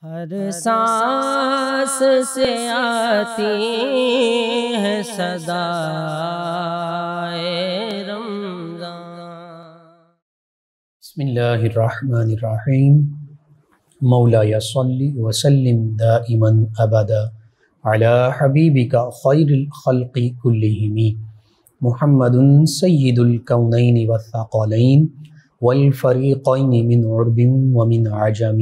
ہر سانس سے آتی ہے صدائے رمضان۔ بسم اللہ الرحمن الرحیم۔ مولایا صلی وسلم دائما ابدا علی حبیبک خیر الخلق کلہم محمد سید الکونین والثقلین والفریقین من عرب ومن عجم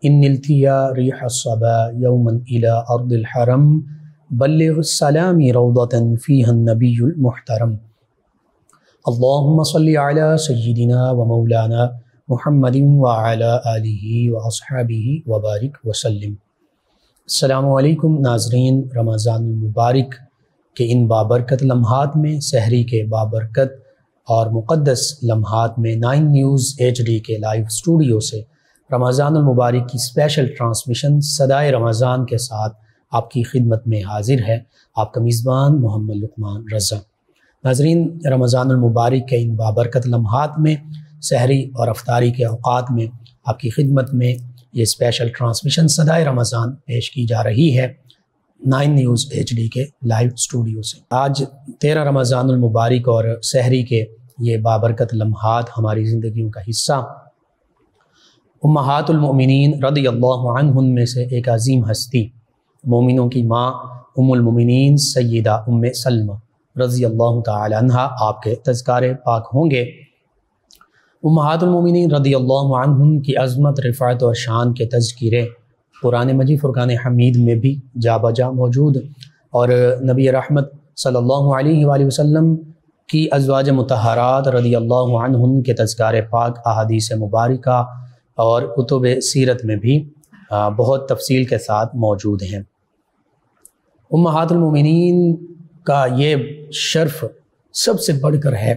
ان التیا ریح الصبا یوما الى ارض الحرم بلغ السلام روضة فیہا النبی المحترم۔ اللہم صلی علی سیدنا و مولانا محمد وعلی آلہ واصحابہ وبارک وسلم۔ السلام علیکم ناظرین، رمضان المبارک کے ان بابرکت لمحات میں، سحری کے بابرکت اور مقدس لمحات میں 9 نیوز HD کے لائیو اسٹوڈیو سے رمضان المبارک کی اسپیشل ٹرانسمیشن صدائے رمضان کے ساتھ آپ کی خدمت میں حاضر ہے آپ کا میزبان محمد لقمان رضا۔ ناظرین، رمضان المبارک کے ان بابرکت لمحات میں، سحری اور افطاری کے اوقات میں آپ کی خدمت میں یہ اسپیشل ٹرانسمیشن صدائے رمضان پیش کی جا رہی ہے 9 نیوز HD کے لائیو اسٹوڈیو سے۔ آج 13 رمضان المبارک اور سحری کے یہ بابرکت لمحات ہماری زندگیوں کا حصہ امہات المؤمنین رضی اللہ عنہن میں سے ایک عظیم ہستی، مومنوں کی ماں ام المؤمنین سیدہ ام سلمہ رضی اللہ تعالی عنہ آپ کے تذکار پاک ہوں گے۔ امہات المؤمنین رضی اللہ عنہن کی عظمت، رفعت اور شان کے تذکرے قرآن مجید فرقان حمید میں بھی جا بجا موجود، اور نبی رحمت صلی اللہ علیہ وآلہ وسلم کی ازواج مطہرات رضی اللہ عنہن کے تذکار پاک احادیث مبارکہ اور کتب سیرت میں بھی بہت تفصیل کے ساتھ موجود ہیں۔ امہات المؤمنین کا یہ شرف سب سے بڑھ کر ہے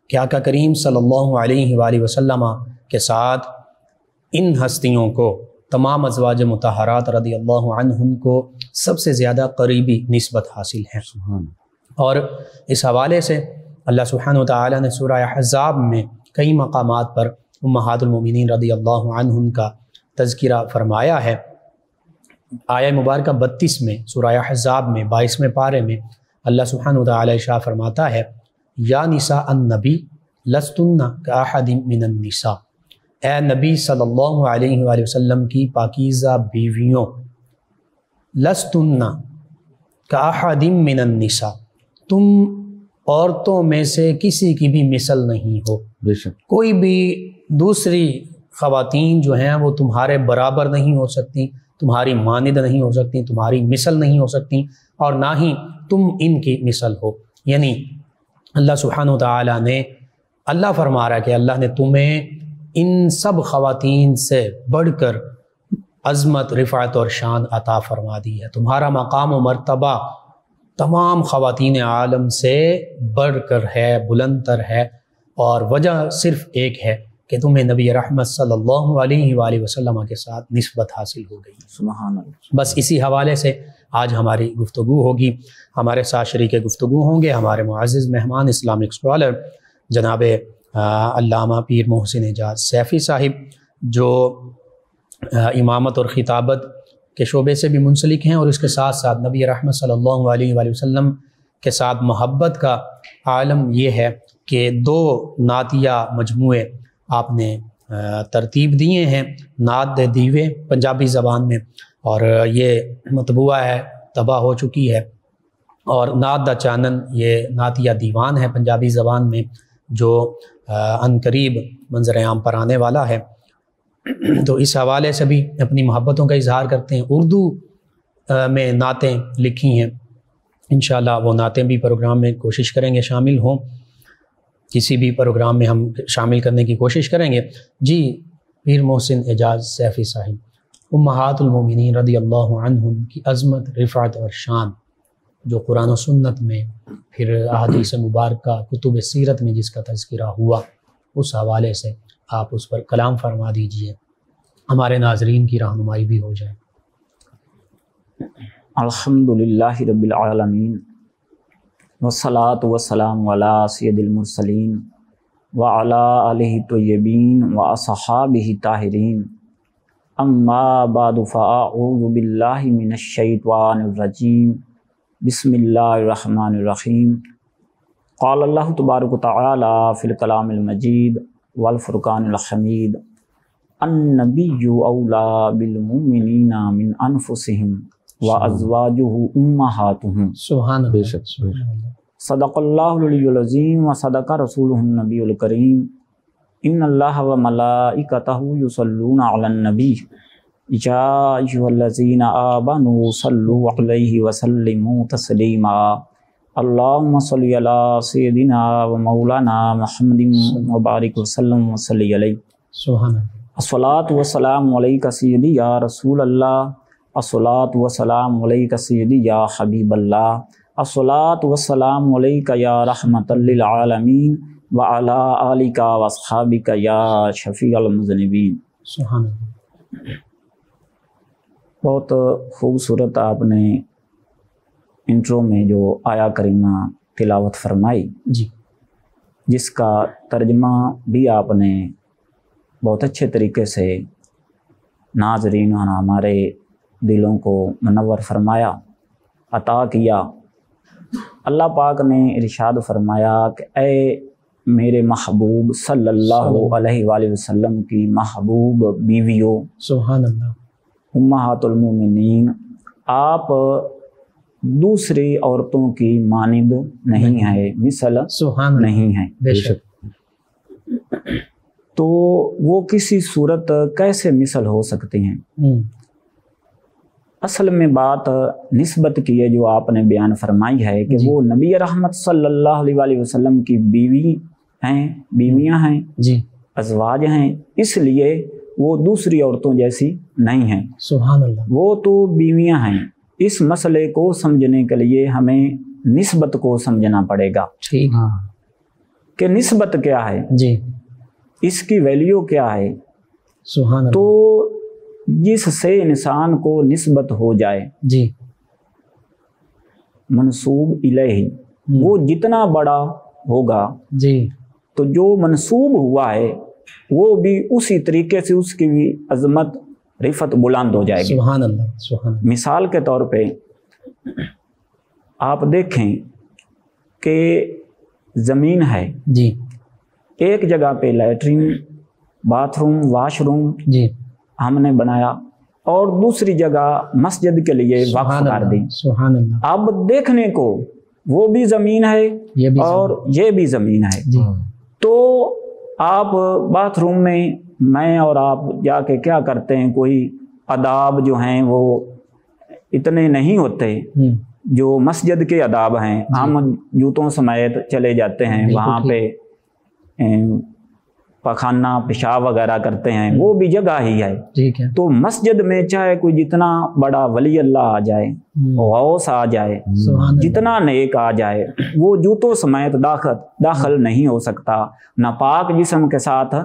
کہ آقا کریم صلی اللہ علیہ وآلہ وسلم کے ساتھ ان ہستیوں کو، تمام ازواج مطہرات رضی اللہ عنہن کو سب سے زیادہ قریبی نسبت حاصل ہے۔ اور اس حوالے سے اللہ سبحانہ وتعالی نے سورہ احزاب میں کئی مقامات پر امہات المؤمنین رضی اللہ عنہن کا تذکرہ فرمایا ہے۔ آیہ مبارکہ 32 میں، سورہ احزاب میں 22ویں پارے میں اللہ سبحانہ وتعالی ارشاد فرماتا ہے، یا نساء النبی لستن کاحد من النساء، اے نبی صلی اللہ علیہ وآلہ وسلم کی پاکیزہ بیویوں، لستن کاحد من النساء، تم عورتوں میں سے کسی کی بھی مثل نہیں ہو۔ بے شک کوئی بھی دوسری خواتین جو ہیں وہ تمہارے برابر نہیں ہو سکتی، تمہاری مانند نہیں ہو سکتی، تمہاری مثل نہیں ہو سکتی، اور نہ ہی تم ان کی مثل ہو۔ یعنی اللہ سبحانہ وتعالی نے، اللہ فرما رہا ہے کہ اللہ نے تمہیں ان سب خواتین سے بڑھ کر عظمت، رفعت اور شان عطا فرما دی ہے۔ تمہارا مقام و مرتبہ تمام خواتین عالم سے بڑھ کر ہے، بلند تر ہے، اور وجہ صرف ایک ہے کہ تمہیں نبی رحمت صلی اللہ علیہ وآلہ وسلم کے ساتھ نسبت حاصل ہو گئی۔ سبحان اللہ۔ بس اسی حوالے سے آج ہماری گفتگو ہوگی، ہمارے ساتھ شریک گفتگو ہوں گے ہمارے معزز مہمان، اسلامک اسکالر جناب علامہ پیر محسن اعجاز سیفی صاحب، جو امامت اور خطابت کے شعبے سے بھی منسلک ہیں، اور اس کے ساتھ ساتھ نبی رحمت صلی اللہ علیہ وآلہ وسلم کے ساتھ محبت کا عالم یہ ہے کہ 2 نعتیہ مجموعے آپ نے ترتیب دیے ہیں، نعت دے دیوے پنجابی زبان میں، اور یہ مطبوعہ ہے، طبع ہو چکی ہے، اور نعت دا چانن یہ نعتیہ دیوان ہے پنجابی زبان میں، جو عنقریب منظر عام پر آنے والا ہے۔ تو اس حوالے سے بھی اپنی محبتوں کا اظہار کرتے ہیں۔ اردو میں نعتیں لکھی ہیں، انشاءاللہ وہ نعتیں بھی پروگرام میں کوشش کریں گے شامل ہوں، کسی بھی پروگرام میں ہم شامل کرنے کی کوشش کریں گے۔ جی پیر محسن اعجاز سیفی صاحب، امہات المؤمنین رضی اللہ عنہن کی عظمت، رفعت اور شان جو قرآن و سنت میں، پھر احادیث مبارکہ، کتب سیرت میں جس کا تذکرہ ہوا، اس حوالے سے آپ اس پر کلام فرما دیجئے، ہمارے ناظرین کی رہنمائی بھی ہو جائے۔ الحمدللہ رب العالمین، والصلاة والسلام علی سید المرسلین وعلی آلہ طیبین واصحابہ طاہرین اما بعد فاعوذ باللہ من الشیطان الرجیم بسم اللہ الرحمن الرحیم قال اللہ تبارک و تعالی فی الکلام المجید والفرقان الحمید النبی اولا بالمؤمنین من انفسہم وازواجہ امہاتہم سبحان بے اللہ. شک صدق اللہ العلی العظیم و صدق رسولہ النبی الکریم ان اللہ و ملائکتہ یصلون علی النبی یا ایھا الذین آمنوا صلوا علیہ وسلموا تسلیما اللہم صلی علی سیدنا و مولانا محمد وبارک وسلم وصلی علیہ. سبحان اللہ. الصلاۃ والسلام علیک سیدی یا رسول اللہ، الصلاۃ والسلام علیک سیدی یا حبیب اللہ، الصلاۃ والسلام علیک یا رحمۃ للعالمین وعلی آلک واصحابک یا شفیع المذنبین. سبحان اللہ. بہت خوبصورت آپ نے انٹرو میں جو آیا کریمہ تلاوت فرمائی، جی جس کا ترجمہ بھی آپ نے بہت اچھے طریقے سے ناظرین اور ہمارے دلوں کو منور فرمایا، عطا کیا. اللہ پاک نے ارشاد فرمایا کہ اے میرے محبوب صلی اللہ علیہ وآلہ وسلم کی محبوب بیویوں، سبحان اللہ. امہات المومنین، آپ دوسری عورتوں کی مانند نہیں ہے، مثل سبحان اللہ. نہیں ہے. بے شک. تو وہ کسی صورت کیسے مثل ہو سکتے ہیں؟ اصل میں بات نسبت کی ہے جو آپ نے بیان فرمائی ہے کہ جی. وہ نبی رحمت صلی اللہ علیہ وآلہ وسلم کی بیوی ہیں، بیویاں ہیں، جی ازواج ہیں، اس لیے وہ دوسری عورتوں جیسی نہیں ہیں. سبحان اللہ. وہ تو بیویاں ہیں. اس مسئلے کو سمجھنے کے لیے ہمیں نسبت کو سمجھنا پڑے گا ٹھیک. کہ نسبت کیا ہے، جی اس کی ویلیو کیا ہے. سبحان اللہ. تو جس سے انسان کو نسبت ہو جائے، جی منسوب الیہ، وہ جتنا بڑا ہوگا جی تو جو منسوب ہوا ہے وہ بھی اسی طریقے سے اس کی بھی عظمت رفت بلند ہو جائے گی. سبحان اللہ. سبحان اللہ. مثال کے طور پہ آپ دیکھیں کہ زمین ہے، جی ایک جگہ پہ latrine, bath room, wash room جی ہم نے بنایا اور دوسری جگہ مسجد کے لیے وقف سبحان کر دی. اللہ. سبحان اللہ. اب دیکھنے کو وہ بھی زمین ہے یہ بھی اور یہ بھی زمین ہے. جی تو آپ باتھ روم میں اور آپ جا کے کیا کرتے ہیں، کوئی آداب جو ہیں وہ اتنے نہیں ہوتے جو مسجد کے آداب ہیں. ہم جوتوں سمیت چلے جاتے ہیں، بالکل وہاں پہ پخانہ پیشاب وغیرہ کرتے ہیں، وہ بھی جگہ ہی ہے. ٹھیک ہے. تو مسجد میں چاہے کوئی جتنا بڑا ولی اللہ آ جائے، غوث آ جائے، سبحان اللہ. جتنا نیک آ جائے، وہ جوتوں سمیت داخل نہیں ہو سکتا، ناپاک جسم کے ساتھ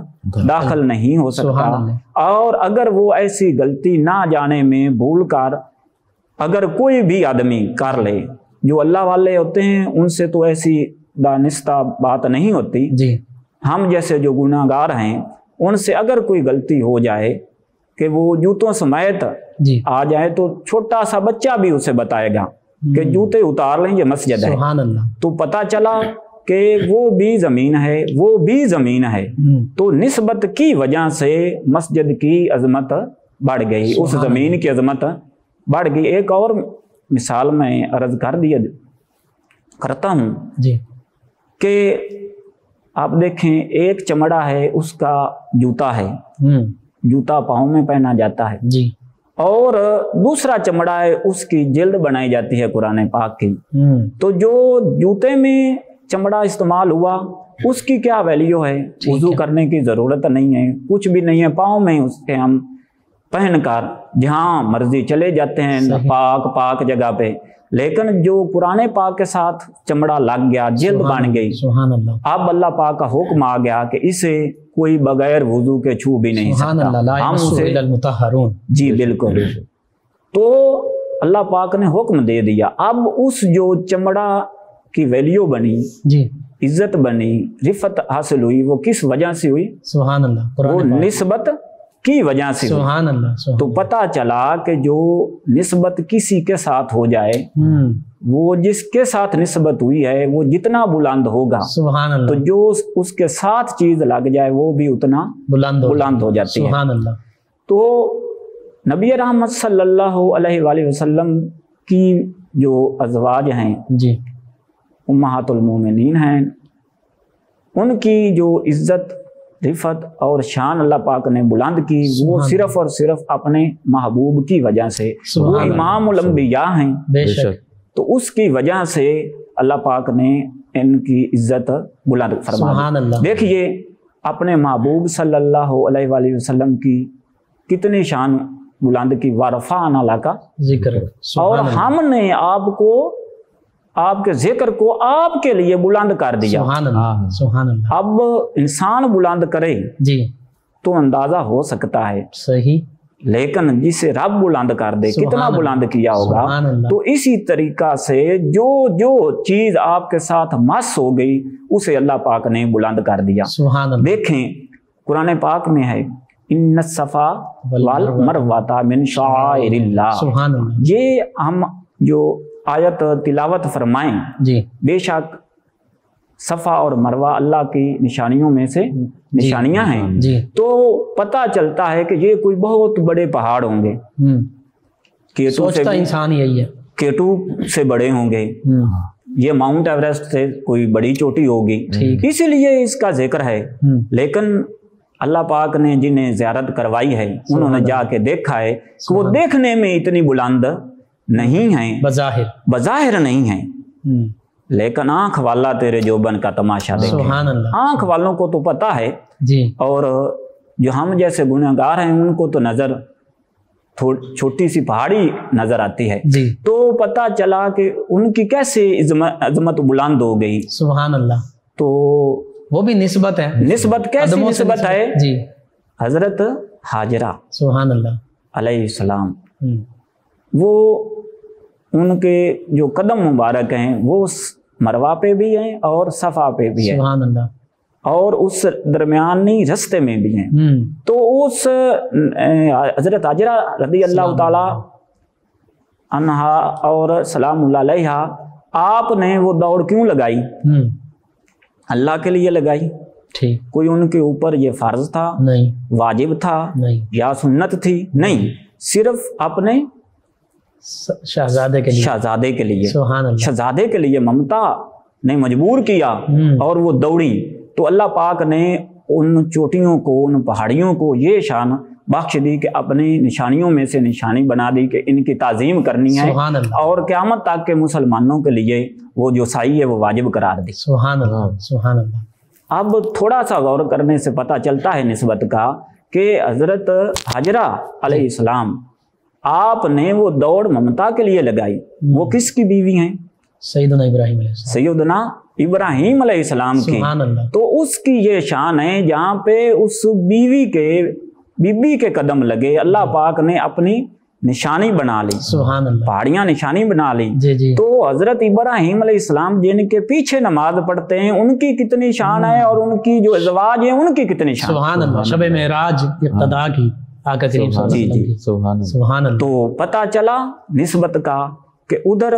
داخل نہیں ہو سبحان سکتا. اللہ. اور اگر وہ ایسی غلطی نہ جانے میں بھول کر اگر کوئی بھی آدمی کر لے، جو اللہ والے ہوتے ہیں ان سے تو ایسی دانستہ بات نہیں ہوتی. جی ہم جیسے جو گناہ گار ہیں ان سے اگر کوئی غلطی ہو جائے کہ وہ جوتوں سمیت جی آ جائے تو چھوٹا سا بچہ بھی اسے بتائے گا کہ جوتے اتار لیں، یہ مسجد ہے. سبحان اللہ. تو پتہ چلا کہ وہ بھی زمین ہے، وہ بھی زمین ہے. تو نسبت کی وجہ سے مسجد کی عظمت بڑھ گئی، اس زمین کی عظمت بڑھ گئی. ایک اور مثال میں عرض کرتا ہوں جی کہ آپ دیکھیں ایک چمڑا ہے، اس کا جوتا ہے، جوتا پاؤں میں پہنا جاتا ہے. جی اور دوسرا چمڑا ہے، اس کی جلد بنائی جاتی ہے قرآن پاک کی. تو جو جوتے میں چمڑا استعمال ہوا اس کی کیا ویلیو ہے؟ وضو کرنے کی ضرورت نہیں ہے، کچھ بھی نہیں ہے، پاؤں میں اس کے ہم پہن کر جہاں مرضی چلے جاتے ہیں پاک جگہ پہ. لیکن جو قرآن پاک کے ساتھ چمڑا لگ گیا، جلد بن گئی، سبحان اللہ. اب اللہ پاک کا حکم آ گیا کہ اسے کوئی بغیر وضو کے چھو بھی نہیں سبحان اللہ. لا سکتا. ہم یمسہ اسے الا المطہرون. جی بالکل. تو اللہ پاک نے حکم دے دیا. اب اس جو چمڑا کی ویلیو بنی، جی عزت بنی، رفت حاصل ہوئی، وہ کس وجہ سے ہوئی؟ سبحان اللہ. وہ نسبت کی وجہ سے ہوئی۔ سبحان اللہ، سبحان تو پتہ چلا کہ جو نسبت کسی کے ساتھ ہو جائے، وہ جس کے ساتھ نسبت ہوئی ہے وہ جتنا بلند ہوگا، سبحان اللہ، تو جو اس کے ساتھ چیز لگ جائے وہ بھی اتنا بلند ہو جاتی ہے۔ سبحان اللہ۔ تو نبی رحمت صلی اللہ علیہ وآلہ وسلم کی جو ازواج ہیں، جی، امہات المومنین ہیں، ان کی جو عزت، رفعت اور شان اللہ پاک نے بلند کی، وہ صرف اور صرف اپنے محبوب کی وجہ سے۔ وہ امام الانبیاء ہیں، بے شک، تو اس کی وجہ سے اللہ پاک نے ان کی عزت بلند فرما سبحان دی۔ اللہ۔ دیکھیے اپنے محبوب صلی اللہ علیہ وآلہ وسلم کی کتنی شان بلند کی، وَرَفَعْنَا لَكَ ذکر، اور ہم نے آپ کو، آپ کے ذکر کو آپ کے لیے بلند کر دیا۔ سبحان اللہ، سبحان اللہ۔ اب انسان بلند کرے جی، تو اندازہ ہو سکتا ہے، صحیح، لیکن جسے رب بلند کر دے سبحان کتنا اللہ، بلند کیا ہوگا۔ سبحان اللہ۔ تو اسی طریقہ سے جو چیز آپ کے ساتھ مس ہو گئی اسے اللہ پاک نے بلند کر دیا۔ سبحان اللہ۔ دیکھیں قرآن پاک میں ہے ان الصفا والمروہ من شعائر اللہ۔ سبحان اللہ، یہ ہم جو آیت تلاوت فرمائیں، جی، بے شک صفا اور مروہ اللہ کی نشانیوں میں سے نشانیاں ہیں، جی، تو پتہ چلتا ہے کہ یہ کوئی بہت بڑے پہاڑ ہوں گے، سوچتا انسان یہی ہے، کیٹو سے بڑے ہوں گے، یہ ماؤنٹ ایوریسٹ سے کوئی بڑی چوٹی ہوگی، اسی لیے اس کا ذکر ہے۔ لیکن اللہ پاک نے جنہیں زیارت کروائی ہے انہوں نے جا کے دیکھا ہے کہ وہ دیکھنے میں اتنی بلند نہیں ہیں، بظاہر نہیں ہیں، لیکن آنکھ والا تیرے جوبن کا تماشا دیکھے۔ سبحان اللہ۔ آنکھ والوں کو تو پتہ ہے، جی، اور جو ہم جیسے گنہگار ہیں ان کو تو نظر چھوٹی سی پہاڑی نظر آتی ہے، جی، تو پتہ چلا کہ ان کی کیسے عظمت بلند ہو گئی۔ سبحان اللہ۔ تو وہ بھی نسبت ہے، نسبت کیسی نسبت ہے؟ جی، حضرت ہاجرہ سبحان اللہ علیہ السلام، وہ ان کے جو قدم مبارک ہیں وہ مروہ پہ بھی ہیں اور صفا پہ بھی ہیں، سبحان اللہ، اور اس درمیانی رستے میں بھی ہیں۔ تو اس حضرت ہاجرہ رضی اللہ تعالی عنہا اور سلام اللہ علیہا، آپ نے وہ دوڑ کیوں لگائی؟ اللہ کے لیے لگائی، ٹھیک، کوئی ان کے اوپر یہ فرض تھا، نہیں، واجب تھا، نہیں، یا سنت تھی؟ نہیں، صرف اپنے شہزادے کے لیے، سبحان اللہ، شہزادے کے لیے ممتا نے مجبور کیا اور وہ دوڑی، تو اللہ پاک نے ان چوٹیوں کو، ان پہاڑیوں کو یہ شان بخش دی کہ اپنی نشانیوں میں سے نشانی بنا دی کہ ان کی تعظیم کرنی ہے، سبحان اللہ، اور قیامت تک کے مسلمانوں کے لیے وہ جو سائی ہے وہ واجب قرار دی۔ سبحان اللہ، سبحان اللہ۔ اب تھوڑا سا غور کرنے سے پتہ چلتا ہے نسبت کا کہ حضرت ہاجرہ علیہ السلام، آپ نے وہ دوڑ ممتا کے لیے لگائی، وہ کس کی بیوی ہیں؟ سیدنا ابراہیم علیہ السلام، سیدنا ابراہیم علیہ السلام کی۔ سبحان اللہ۔ تو اس کی یہ شان ہے جہاں پہ اس بیوی کے قدم لگے اللہ پاک نے اپنی نشانی بنا لی، سبحان اللہ، پہاڑیاں نشانی بنا لی۔ جی، جی، تو حضرت ابراہیم علیہ السلام جن کے پیچھے نماز پڑھتے ہیں ان کی کتنی شان ہے، اور ان کی جو ازواج ہیں ان کی کتنی شان۔ سبحان اللہ، شب معراج ابتدا کی آقا کریم صلی اللہ علیہ وسلم کی، سبحان اللہ۔ تو پتہ چلا نسبت کا کہ ادھر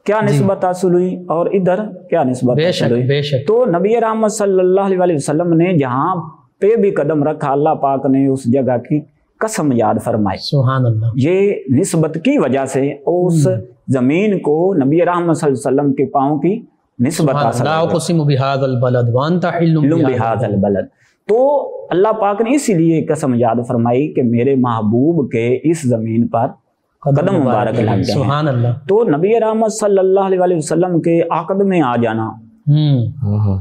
کیا نسبت حاصل ہوئی اور ادھر کیا نسبت بے حاصل شک، ہوئی۔ بے شک، تو نبی رحمت صلی اللہ علیہ وسلم نے جہاں پہ بھی قدم رکھا اللہ پاک نے اس جگہ کی قسم یاد فرمائی۔ سبحان اللہ، یہ نسبت کی وجہ سے اس زمین کو نبی رحمت صلی اللہ علیہ وسلم کے پاؤں کی نسبت حاصل لا ہوئی۔ اقسم بهذا البلد وانت حل بهذا البلد، تو اللہ پاک نے اسی لیے قسم یاد فرمائی کہ میرے محبوب کے اس زمین پر قدم مبارک لگ گئے۔ سبحان اللہ۔ تو نبی رحمت صلی اللہ علیہ وسلم کے عقد میں آ جانا،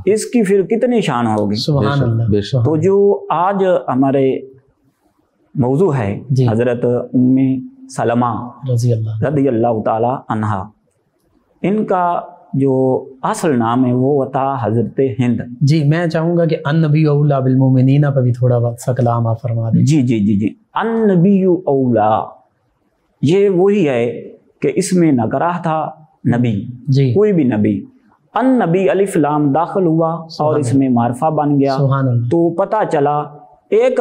اس کی پھر کتنی شان ہوگی۔ سبحان اللہ۔ تو جو آج ہمارے موضوع ہے جی، حضرت ام سلمہ رضی اللہ تعالی عنہا، ان کا جو اصل نام ہے وہ تھا حضرت ہند۔ جی، میں چاہوں گا کہ النبی اولا بالمومنین پہ بھی تھوڑا سا کلام آپ فرما دیں۔ جی جی جی جی، النبی اولا، یہ وہی ہے کہ اس میں نکرہ تھا نبی، جی، کوئی بھی نبی، النبی الف لام داخل ہوا اور اس میں معرفہ بن گیا۔ سبحان اللہ، تو پتہ چلا ایک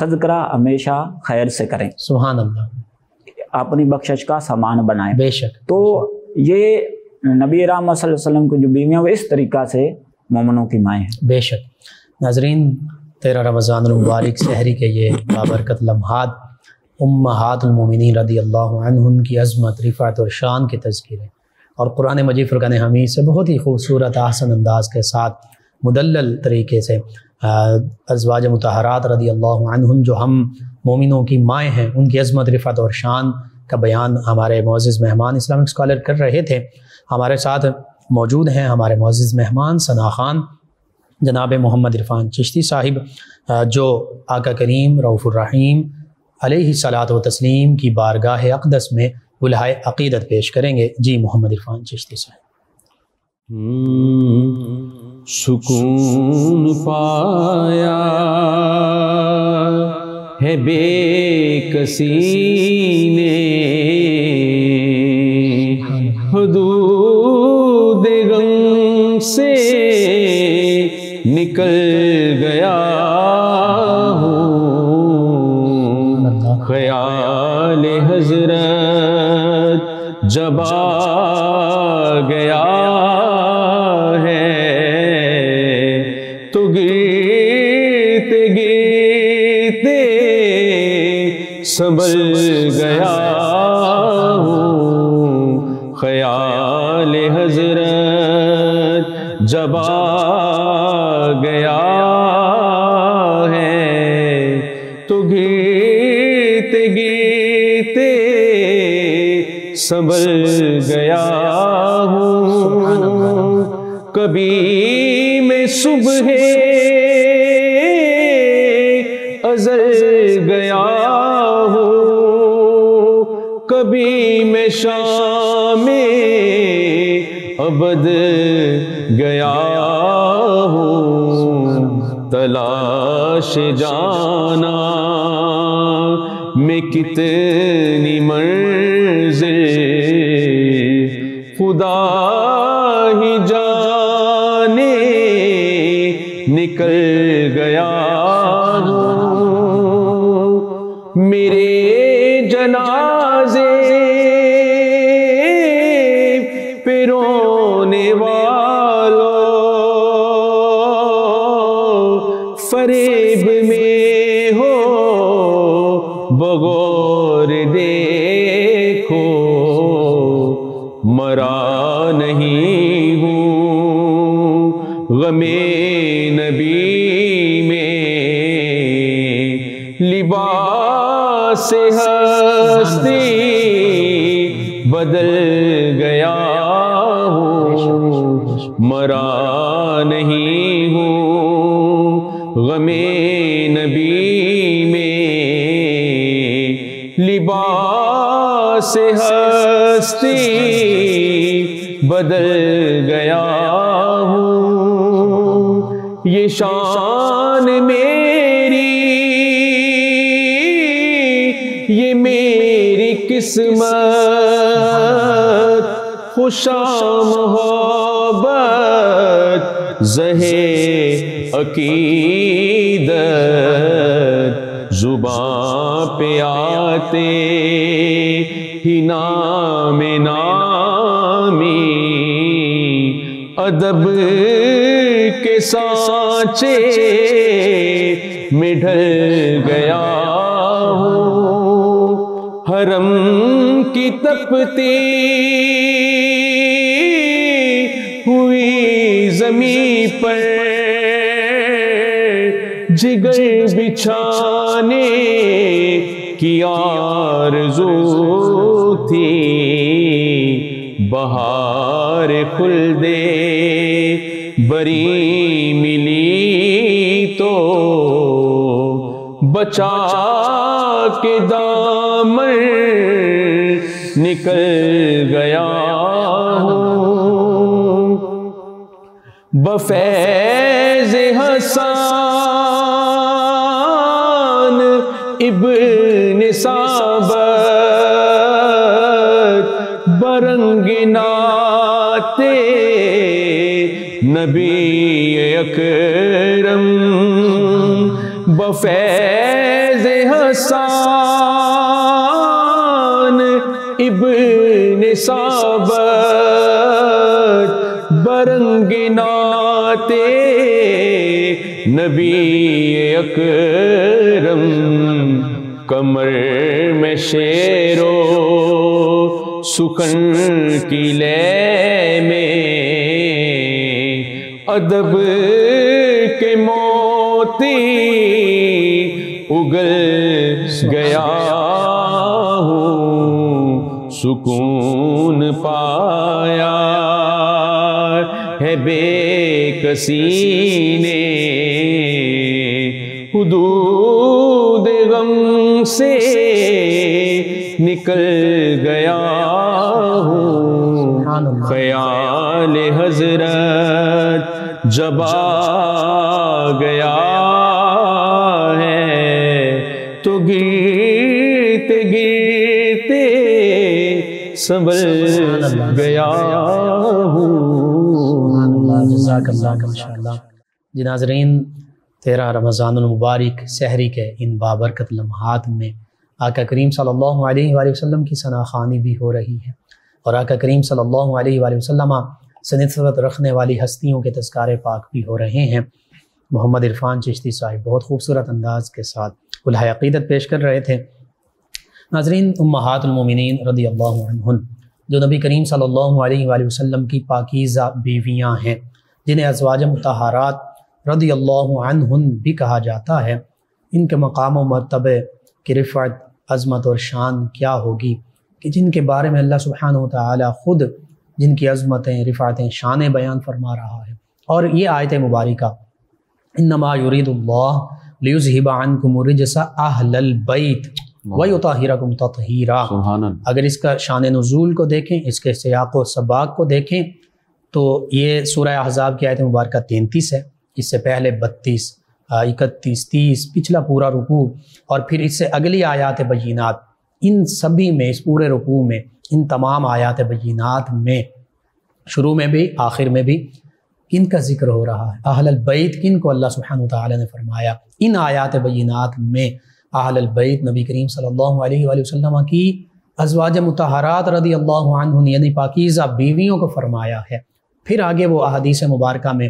تذکرہ ہمیشہ خیر سے کریں، سبحان اللہ، اپنی بخشش کا سامان بنائیں۔ بے شک۔ تو یہ نبی رحمت صلی اللہ علیہ وسلم کی جو بیویاں وہ اس طریقہ سے مومنوں کی مائیں ہیں۔ بے شک۔ ناظرین، 13 رمضان المبارک سحری کے یہ بابرکت لمحات امہات المومنین رضی اللہ عنہن کی عظمت، رفعت اور شان کے تذکرے، اور قرآن مجید فرقان حمید سے بہت ہی خوبصورت احسن انداز کے ساتھ مدلل طریقے سے ازواج مطہرات رضی اللہ عنہن جو ہم مومنوں کی مائیں ہیں، ان کی عظمت، رفعت اور شان کا بیان ہمارے معزز مہمان اسلامک اسکالر کر رہے تھے۔ ہمارے ساتھ موجود ہیں ہمارے معزز مہمان ثنا خان جناب محمد عرفان چشتی صاحب، جو آقا کریم رؤوف الرحیم علیہ الصلاۃ و تسلیم کی بارگاہ اقدس میں الہائے عقیدت پیش کریں گے۔ جی محمد عرفان چشتی صاحب۔ سکون پایا ہے بے کسی نے، حدود غم سے نکل گیا ہوں، خیال حضرت جب آ گیا ہے تو گرتے گرتے سنبھل گیا ہوں، خیال حضرت جب آ گیا ہے تو گرتے گرتے سنبھل گیا ہوں، کبھی میں صبح ازل گیا ہوں، کبھی میں شام ابد گیا ہوں، تلاش جانا میں کتنی منزل خدا ہی جانے نکل گیا ہوں، میرے جنازے پہ رونے والوں فریب میں ہو بغور دیکھو، مرا نہیں ہوں غم نبی میں، لباس ہستی بدل گیا ہوں، مرا نہیں ہوں غم نبی میں، لباس ہستی بدل گیا ہوں، یہ شان میری یہ میری قسمت، خوشا محبت زہے عقیدت، زباں پہ آتے ہی نام نامی، ادب کے سانچے میں ڈھل گیا ہوں، حرم کی تپتی ہوئی زمین پر جگر بچھانے کی آرزو تھی، بہار خلد بری ملی تو بچا کے دامن نکل گیا ہوں، بفیض حسان ابن ثابت برنگ ناتے نبی اکرم، بفیض ابن ثابت برنگ نعت نبی اکرم، کمر میں شیر و سخن کی لے میں ادب کے موتی اگل گیا ہوں، سکون پایا ہے بے کسی نے، حدود غم سے نکل گیا ہوں، خیال حضرت جب آ گیا ہے تو گرتے گرتے سنبھل گیا ہوں۔ جزاک اللہ ماشاءاللہ۔ جی ناظرین، 13 رمضان المبارک سحری کے ان بابرکت لمحات میں آقا کریم صلی اللہ علیہ وآلہ وسلم کی ثنا خوانی بھی ہو رہی ہے، اور آقا کریم صلی اللہ علیہ وآلہ وسلم سے نسبت رکھنے والی ہستیوں کے تذکار پاک بھی ہو رہے ہیں۔ محمد عرفان چشتی صاحب بہت خوبصورت انداز کے ساتھ کلہ عقیدت پیش کر رہے تھے۔ ناظرین، امہات المومنین رضی اللہ عنہن جو نبی کریم صلی اللہ علیہ وآلہ وسلم کی پاکیزہ بیویاں ہیں، جنہیں ازواج مطہرات رضی اللہ عنہن بھی کہا جاتا ہے، ان کے مقام و مرتبے کی رفعت، عظمت اور شان کیا ہوگی کہ جن کے بارے میں اللہ سبحانہ وتعالی خود جن کی عظمتیں، رفعتیں، شانیں بیان فرما رہا ہے۔ اور یہ آیت مبارکہ انما یرید اللہ لیذہب عنکم الرجس اہل البیت ویطہرکم تطہیرا، اگر اس کا شان نزول کو دیکھیں، اس کے سیاق و سباق کو دیکھیں تو یہ سورہ احزاب کی آیت مبارکہ 33 ہے، اس سے پہلے 32، 31، 30 پچھلا پورا رکوع، اور پھر اس سے اگلی آیات بینات، ان سبھی میں، اس پورے رکوع میں، ان تمام آیات بینات میں، شروع میں بھی آخر میں بھی کن کا ذکر ہو رہا ہے؟ اہل البیت، کن کو اللہ سبحانہ وتعالی نے فرمایا؟ ان آیات بینات میں اہل البیت نبی کریم صلی اللہ علیہ وآلہ وسلم کی ازواج مطہرات رضی اللہ عنہن یعنی پاکیزہ بیویوں کو فرمایا ہے۔ پھر آگے وہ احادیث مبارکہ میں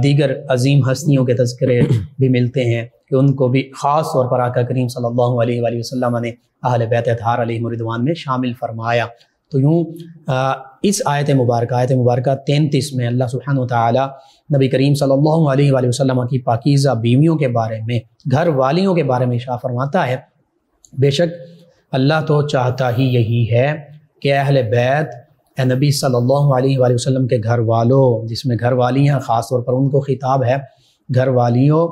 دیگر عظیم ہستیوں کے تذکرے بھی ملتے ہیں کہ ان کو بھی خاص طور پر آقا کریم صلی اللہ علیہ وآلہ وسلم نے اہل بیت اطہار علیہم الرضوان میں شامل فرمایا۔ تو یوں اس آیت مبارکہ 33 میں اللہ سبحانہ وتعالی نبی کریم صلی اللہ علیہ وآلہ وسلم کی پاکیزہ بیویوں کے بارے میں، گھر والیوں کے بارے میں ارشاد فرماتا ہے، بے شک اللہ تو چاہتا ہی یہی ہے کہ اہل بیت، اے نبی صلی اللہ علیہ وآلہ وسلم کے گھر والوں، جس میں گھر والیاں خاص طور پر ان کو خطاب ہے، گھر والیوں،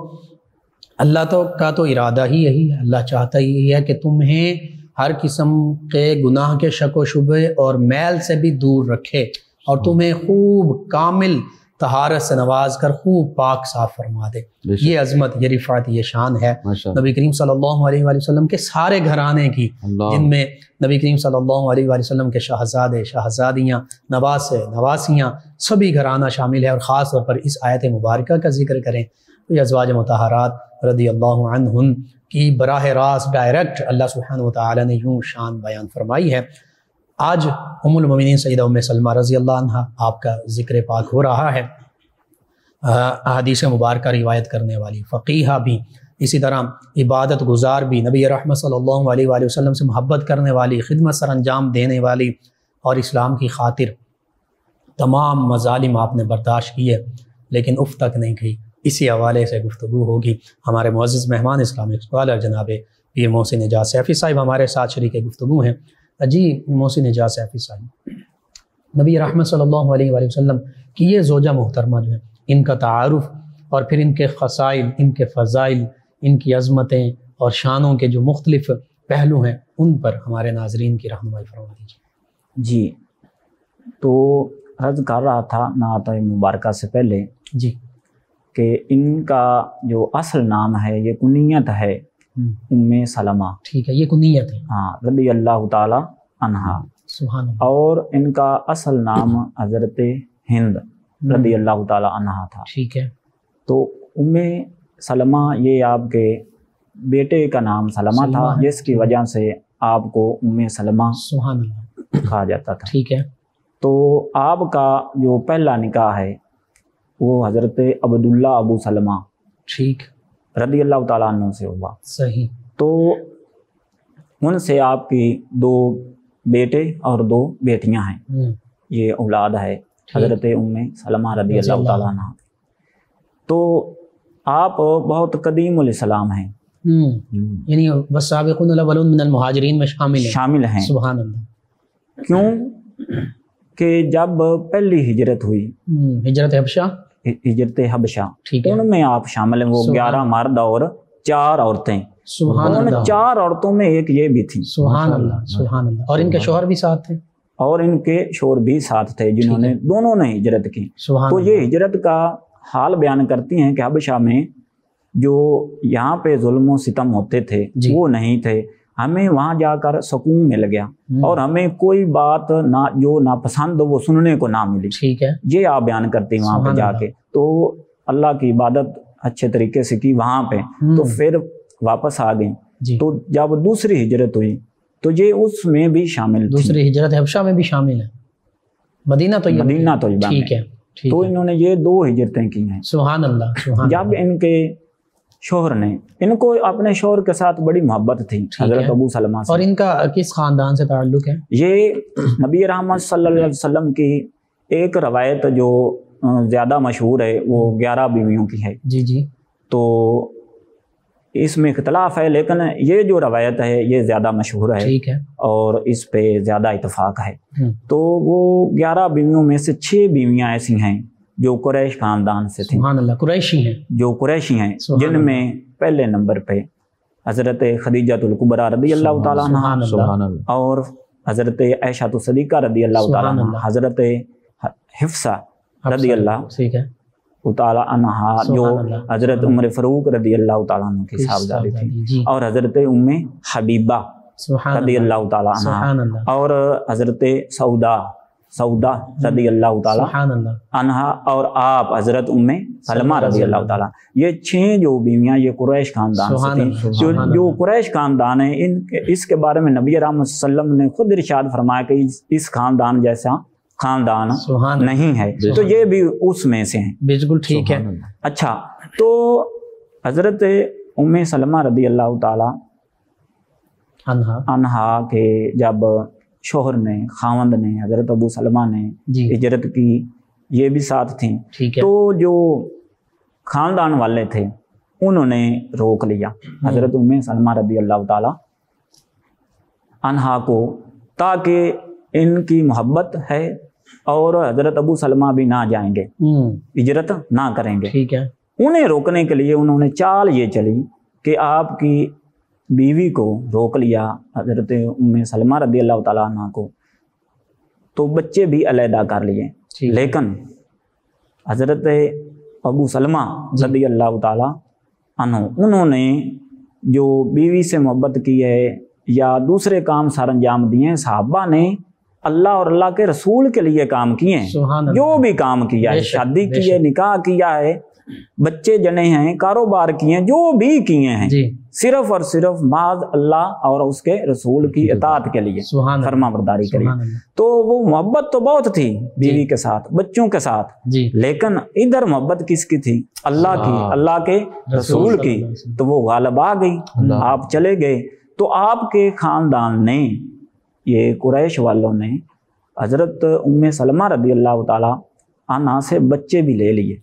اللہ کا تو ارادہ ہی یہی ہے، اللہ چاہتا ہی یہی ہے کہ تمہیں ہر قسم کے گناہ کے شک و شبہ اور میل سے بھی دور رکھے، اور تمہیں خوب کامل طہارت سے نواز کر خوب پاک صاف فرما دے۔ یہ عظمت، یہ رفعت، یہ شان ہے نبی کریم صلی اللہ علیہ وآلہ وسلم کے سارے گھرانے کی، جن میں نبی کریم صلی اللہ علیہ وآلہ وسلم کے شہزادے، شہزادیاں، نواسے، نواسیاں، سبھی گھرانہ شامل ہے۔ اور خاص طور پر اس آیت مبارکہ کا ذکر کریں تو یہ ازواج مطہرات رضی اللہ عنہن کی براہ راست ڈائریکٹ اللہ سبحانہ وتعالی نے یوں شان بیان فرمائی ہے۔ آج ام المومنین سیدہ ام سلمہ رضی اللہ عنہ آپ کا ذکر پاک ہو رہا ہے، احادیث مبارکہ روایت کرنے والی، فقیہہ بھی، اسی طرح عبادت گزار بھی، نبی رحمت صلی اللہ علیہ وآلہ وسلم سے محبت کرنے والی، خدمت سر انجام دینے والی، اور اسلام کی خاطر تمام مظالم آپ نے برداشت کیے لیکن اف تک نہیں گئی۔ اسی حوالے سے گفتگو ہوگی۔ ہمارے معزز مہمان اسلامک اسکالر جناب پیر محسن اعجاز سیفی صاحب ہمارے ساتھ شریک گفتگو ہیں۔ جی محسن اعجاز سیفی صاحب، نبی رحمت صلی اللہ علیہ وآلہ وسلم کی یہ زوجہ محترمہ جو ہے، ان کا تعارف اور پھر ان کے خصائل، ان کے فضائل، ان کی عظمتیں اور شانوں کے جو مختلف پہلو ہیں، ان پر ہمارے ناظرین کی رہنمائی فرما دیجیے۔ جی، تو عرض کر رہا تھا نعت مبارکہ سے پہلے جی کہ ان کا جو اصل نام ہے، یہ کنیت ہے ان میں سلمہ، ٹھیک ہے، یہ کنیت ہے، ہاں، رضی اللہ تعالی عنہا، سبحان اللہ، اور ان کا اصل نام حضرت ہند رضی اللہ تعالی عنہا تھا۔ ٹھیک ہے، تو ام سلمہ یہ آپ کے بیٹے کا نام سلمہ تھا، جس کی وجہ سے آپ کو ام سلمہ سبحان اللہ کہا جاتا تھا۔ ٹھیک ہے۔ تو آپ کا جو پہلا نکاح ہے وہ حضرت عبداللہ ابو سلمہ ٹھیک رضی اللہ تعالیٰ عنہ سے ہوا۔ صحیح۔ تو ان سے آپ کی 2 بیٹے اور 2 بیٹیاں ہیں، یہ اولاد ہے حضرت ام سلمہ رضی اللہ تعالیٰ عنہ۔ تو آپ بہت قدیم الاسلام ہیں، یعنی والسابقون الاولون من المہاجرین میں شامل ہیں۔ سبحان اللہ۔ کیوں کہ جب پہلی ہجرت ہوئی، ہجرت حبشہ، ہجرت حبشہ، ٹھیک ہے، ان میں آپ شامل ہیں۔ وہ 11 مرد اور 4 عورتیں، سبحان ان اللہ، 4 عورتوں میں ایک یہ بھی تھی، سبحان اللہ سبحان اللہ، اور ان کے شوہر بھی ساتھ تھے، اور ان کے شوہر بھی ساتھ تھے جنہوں نے دونوں نے ہجرت کی۔ سبحان تو اللہ۔ یہ ہجرت کا حال بیان کرتی ہیں کہ حبشہ میں جو یہاں پہ ظلم و ستم ہوتے تھے وہ نہیں تھے، ہمیں وہاں جا کر سکون مل گیا، اور ہمیں کوئی بات نہ جو ناپسند وہ سننے کو نہ ملی۔ ٹھیک ہے، یہ آپ بیان کرتے ہیں وہاں پہ جا کے۔ تو اللہ کی عبادت اچھے طریقے سے کی وہاں پہ، تو پھر واپس آ گئیں۔ تو جب دوسری ہجرت ہوئی تو یہ اس میں بھی شامل تھی، دوسری ہجرت حبشہ میں بھی شامل ہے، مدینہ طیبہ، مدینہ طیبہ میں۔ ٹھیک ہے، تو انہوں نے یہ 2 ہجرتیں کی ہیں۔ سبحان اللہ سبحان جب ان کے شوہر نے، ان کو اپنے شوہر کے ساتھ بڑی محبت تھی حضرت ابو سلمہ سے۔ اور ان کا کس خاندان سے تعلق ہے؟ یہ نبی رحمت صلی اللہ علیہ وسلم کی ایک روایت جو زیادہ مشہور ہے وہ 11 بیویوں کی ہے۔ جی تو اس میں اختلاف ہے، لیکن یہ جو روایت ہے یہ زیادہ مشہور ہے، ٹھیک ہے، اور اس پہ زیادہ اتفاق ہے۔ تو وہ 11 بیویوں میں سے 6 بیویاں ایسی ہیں جو قریش خاندان سے تھیں، سبحان اللہ، قریشی ہیں، جو قریشی ہیں، جن میں پہلے نمبر پہ حضرت خدیجہ الکبریٰ رضی اللہ تعالیٰ عنہ، اور حضرت عائشہ صدیقہ رضی اللہ تعالیٰ عنہ، حضرت حفصہ رضی اللہ تعالیٰ عنہ جو حضرت عمر فاروق رضی اللہ تعالیٰ عنہ کی صاحبزادی تھی، اور حضرت ام حبیبہ رضی اللہ تعالیٰ عنہ، اور حضرت سعودہ رضی اللہ تعالیٰ عنہ، اور آپ حضرت ام سلمہ رضی اللہ تعالیٰ۔ یہ 6 جو بیویاں یہ قریش خاندان سے تھیں۔ جو قریش خاندان ہے، اس کے بارے میں نبی رحمت صلی اللہ علیہ وسلم نے خود ارشاد فرمایا کہ اس خاندان جیسا خاندان نہیں ہے، تو یہ بھی اس میں سے ہیں۔ بالکل ٹھیک ہے۔ اچھا، تو حضرت ام سلمہ رضی اللہ تعالیٰ عنہا کے جب شوہر نے، خاوند نے، حضرت ابو سلمہ نے ہجرت کی، یہ بھی ساتھ تھیں، تو جو خاندان والے تھے انہوں نے روک لیا حضرت ام سلمہ رضی اللہ تعالیٰ عنہا کو، تاکہ ان کی محبت ہے اور حضرت ابو سلمہ بھی نہ جائیں گے، ہجرت نہ کریں گے۔ ٹھیک ہے، انہیں روکنے کے لیے انہوں نے چال یہ چلی کہ آپ کی بیوی کو روک لیا حضرت ام سلمہ رضی اللہ تعالیٰ عنہ کو، تو بچے بھی علیحدہ کر لیے، لیکن حضرت ابو سلمہ رضی اللہ تعالیٰ عنہ انہوں نے جو بیوی سے محبت کی ہے یا دوسرے کام سر انجام دیے ہیں، صحابہ نے اللہ اور اللہ کے رسول کے لیے کام کیے ہیں، جو بھی کام کیا ہے، شادی کی ہے، نکاح کیا ہے، بچے جنے ہیں، کاروبار کیے ہیں، جو بھی کیے ہیں، صرف اور صرف محض اللہ اور اس کے رسول کی اطاعت کے لیے، فرما برداری کے لیے۔ تو وہ محبت تو بہت تھی بیوی کے ساتھ، بچوں کے ساتھ، لیکن ادھر محبت کس کی تھی؟ اللہ کی، اللہ کے رسول کی۔ تو وہ غالب آ گئی، آپ چلے گئے، تو آپ کے خاندان نے، یہ قریش والوں نے حضرت ام سلمہ رضی اللہ تعالی عنہا سے بچے بھی لے لیے۔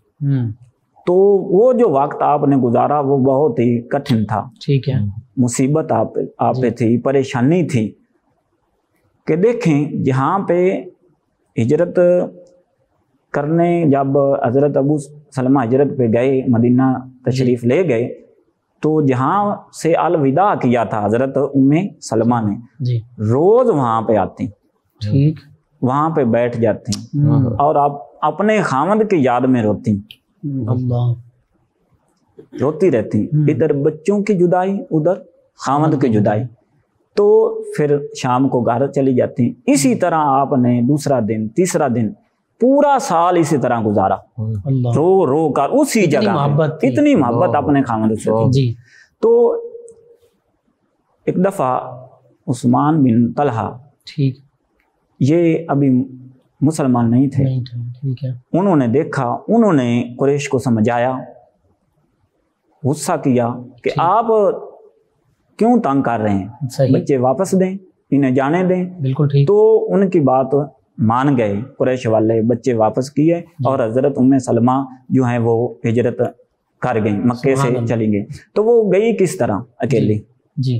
تو وہ جو وقت آپ نے گزارا وہ بہت ہی کٹھن تھا، ٹھیک ہے، مصیبت آپ پہ تھی، پریشانی تھی کہ دیکھیں جہاں پہ ہجرت کرنے جب حضرت ابو سلمہ ہجرت پہ گئے، مدینہ تشریف لے گئے، تو جہاں سے الوداع کیا تھا حضرت ام سلمہ نے، روز وہاں پہ آتی، ٹھیک، وہاں پہ بیٹھ جاتی اور آپ اپنے خاوند کی یاد میں روتی، اللہ روتی رہتی، ادھر بچوں کی جدائی، ادھر خاوند کی جدائی۔ تو پھر شام کو گھر چلی جاتی۔ اسی طرح آپ نے دوسرا دن، تیسرا دن، پورا سال اسی طرح گزارا، رو رو کر اسی جگہ، اتنی محبت اپنے خاوند سے تھی۔ تو ایک دفعہ عثمان بن طلحہ ٹھیک، یہ ابھی مسلمان نہیں تھے، نہیں ٹھیک ہے، انہوں نے دیکھا، انہوں نے قریش کو سمجھایا، غصہ کیا کہ آپ کیوں تنگ کر رہے ہیں، صحیح، بچے واپس دیں، انہیں جانے دیں۔ بالکل ٹھیک، تو ان کی بات مان گئے قریش والے، بچے واپس کیے اور حضرت ام سلمہ جو ہیں وہ ہجرت کر گئیں، مکے سے چلی گئی۔ تو وہ گئی کس طرح اکیلی؟ جی،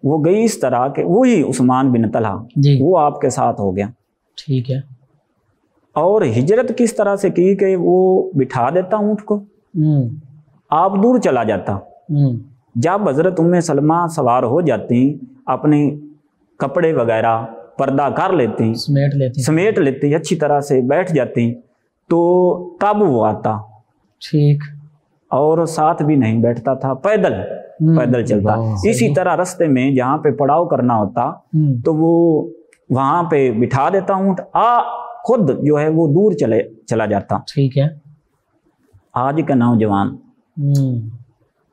وہ گئی اس طرح کہ وہی عثمان بن طلحہ جی، وہ آپ کے ساتھ ہو گیا۔ ٹھیک ہے، اور ہجرت کس طرح سے کی کہ وہ بٹھا دیتا اونٹ کو، آپ دور چلا جاتا۔ جب حضرت ام سلمہ سوار ہو جاتی، اپنے کپڑے وغیرہ پردہ کر لیتی، سمیٹ لیتی، اچھی طرح سے بیٹھ جاتی، تو تب وہ آتا، ٹھیک، اور ساتھ بھی نہیں بیٹھتا تھا، پیدل چلتا۔ اسی طرح رستے میں جہاں پہ پڑاؤ کرنا ہوتا تو وہ وہاں پہ بٹھا دیتا اونٹ، خود جو ہے وہ دور چلا جاتا۔ ٹھیک ہے، آج کے نوجوان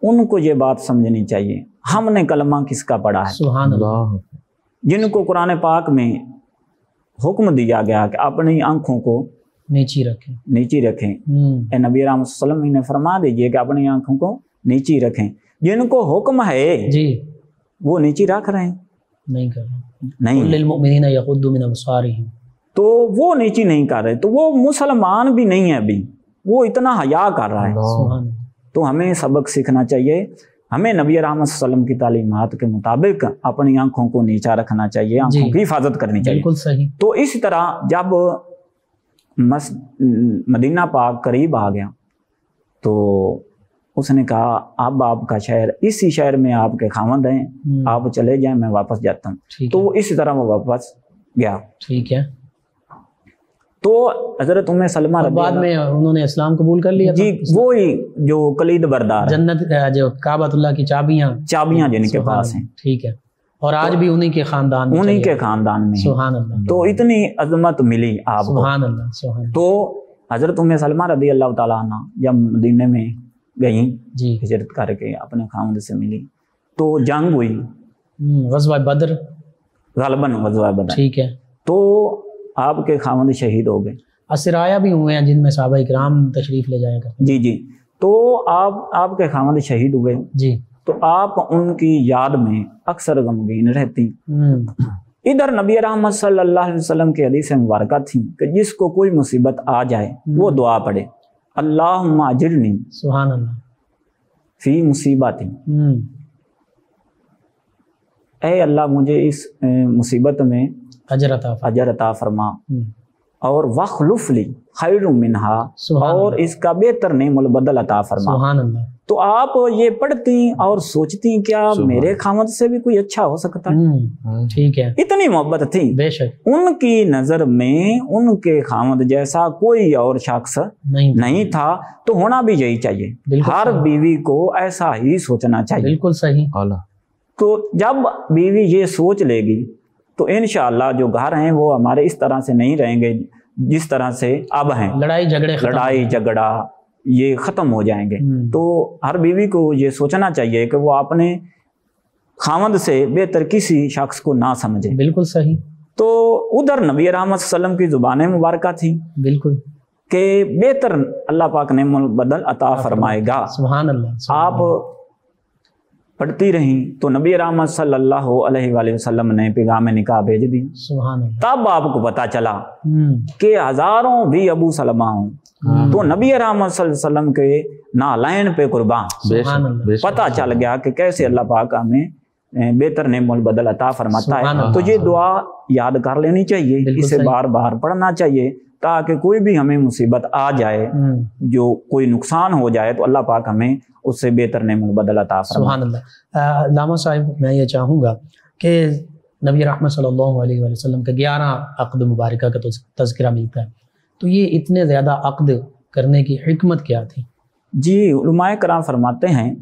ان کو یہ بات سمجھنی چاہیے، ہم نے کلمہ کس کا پڑھا ہے؟ سبحان اللہ، جن کو قرآن پاک میں حکم دیا گیا کہ اپنی آنکھوں کو نیچی رکھیں، اے نبی رحمۃ اللہ علیہ وسلم نے فرما دیجئے کہ اپنی آنکھوں کو نیچی رکھیں۔ جن کو حکم ہے جی وہ نیچی رکھ رہے ہیں؟ نہیں کر رہے، نہیں، للمؤمنین یغضوا من ابصارہم، تو وہ نیچی نہیں کر رہے، تو وہ مسلمان بھی نہیں ہے، ابھی وہ اتنا حیا کر رہا ہے۔ سبحان اللہ، تو ہمیں سبق سیکھنا چاہیے، ہمیں نبی رحمۃ صلی اللہ علیہ وسلم کی تعلیمات کے مطابق اپنی آنکھوں کو نیچا رکھنا چاہیے، آنکھوں کی حفاظت کرنی چاہیے۔ بالکل صحیح، تو اس طرح جب مدینہ پاک قریب آ گیا تو اس نے کہا اب آپ کا شہر، اسی شہر میں آپ کے خاوند ہیں، آپ چلے جائیں، میں واپس جاتا ہوں۔ تو اسی طرح وہ واپس گیا۔ ٹھیک ہے، تو حضرت ام سلمہ بعد میں انہوں نے اسلام قبول کر لیا؟ جی، وہی جو کلید بردار، جنت جو کعبۃ اللہ کی چابیاں جن کے پاس ہیں، ٹھیک ہے، اور آج بھی انہی کے خاندان میں، انہی کے خاندان میں، سبحان اللہ، تو اتنی عظمت ملی آپ کو۔ سبحان اللہ، سبحان اللہ۔ تو حضرت ام سلمہ رضی اللہ تعالیٰ عنہ جب مدینے میں گئیں، جی، ہجرت کر کے اپنے خاوند سے ملی، تو جنگ ہوئی، غزوہ بدر، غالباً غزوہ بدر، ٹھیک ہے، تو آپ کے خاوند شہید ہو گئے۔ اسرایا بھی ہوئے ہیں جن میں صحابہ کرام تشریف لے جایا کرتے ہیں۔ جی، تو آپ کے خاوند شہید ہوئے، جی، تو آپ ان کی یاد میں اکثر غمگین رہتی۔ ادھر نبی رحمت صلی اللہ علیہ وسلم کی حدیث مبارکہ تھی کہ جس کو کوئی مصیبت آ جائے وہ دعا پڑھے، اللہم اجرنی سبحان اللہ فی مصیبتی، اے اللہ مجھے اس مصیبت میں اجر عطا فرما، اور وخلف لی خیر منہا، اور اس کا بہتر نعم البدل عطا فرما۔ سبحان اللہ۔ تو آپ یہ پڑھتی اور سوچتی کیا میرے خاوند سے بھی کوئی اچھا ہو سکتا ہے؟ ٹھیک ہے، اتنی محبت تھی بے شک، ان کی نظر میں ان کے خاوند جیسا کوئی اور شخص نہیں تھا، تو ہونا بھی یہی چاہیے، ہر بیوی کو ایسا ہی سوچنا چاہیے۔ بالکل صحیح۔ تو جب بیوی یہ سوچ لے گی تو انشاءاللہ جو گھر ہیں وہ ہمارے اس طرح سے نہیں رہیں گے جس طرح سے اب ہیں، لڑائی جھگڑا یہ ختم ہو جائیں گے۔ تو ہر بیوی کو یہ سوچنا چاہیے کہ وہ اپنے خاوند سے بہتر کسی شخص کو نہ سمجھے۔ بالکل صحیح۔ تو ادھر نبی رحمت صلی اللہ علیہ وسلم کی زبان مبارکہ تھی بالکل کہ بہتر اللہ پاک نے بدل عطا فرمائے گا۔ سبحان اللہ۔ آپ پڑھتی رہیں تو نبی رحمت صلی اللہ علیہ وآلہ وسلم نے پیغام نکاح بھیج دی۔ سبحان اللہ۔ تب آپ کو پتا چلا کہ ہزاروں بھی ابو سلمہ ہوں تو نبی رحمت صلی اللہ علیہ وسلم کے نالین پہ قربان۔ پتا چل گیا کہ کیسے اللہ پاک ہمیں بہتر نعم البدل عطا فرماتا ہے۔ تو یہ دعا یاد کر لینی چاہیے، اسے بار بار پڑھنا چاہیے تاکہ کوئی بھی ہمیں مصیبت آ جائے، جو کوئی نقصان ہو جائے تو اللہ پاک ہمیں اس سے بہتر نعم البدل عطا فرمائے۔ سبحان اللہ۔ علامہ صاحب میں یہ چاہوں گا کہ نبی رحمت صلی اللہ علیہ وآلہ وسلم کا 11 عقد مبارکہ کا تذکرہ ملتا ہے، تو یہ اتنے زیادہ عقد کرنے کی حکمت کیا تھی؟ جی، علماء کرام فرماتے ہیں،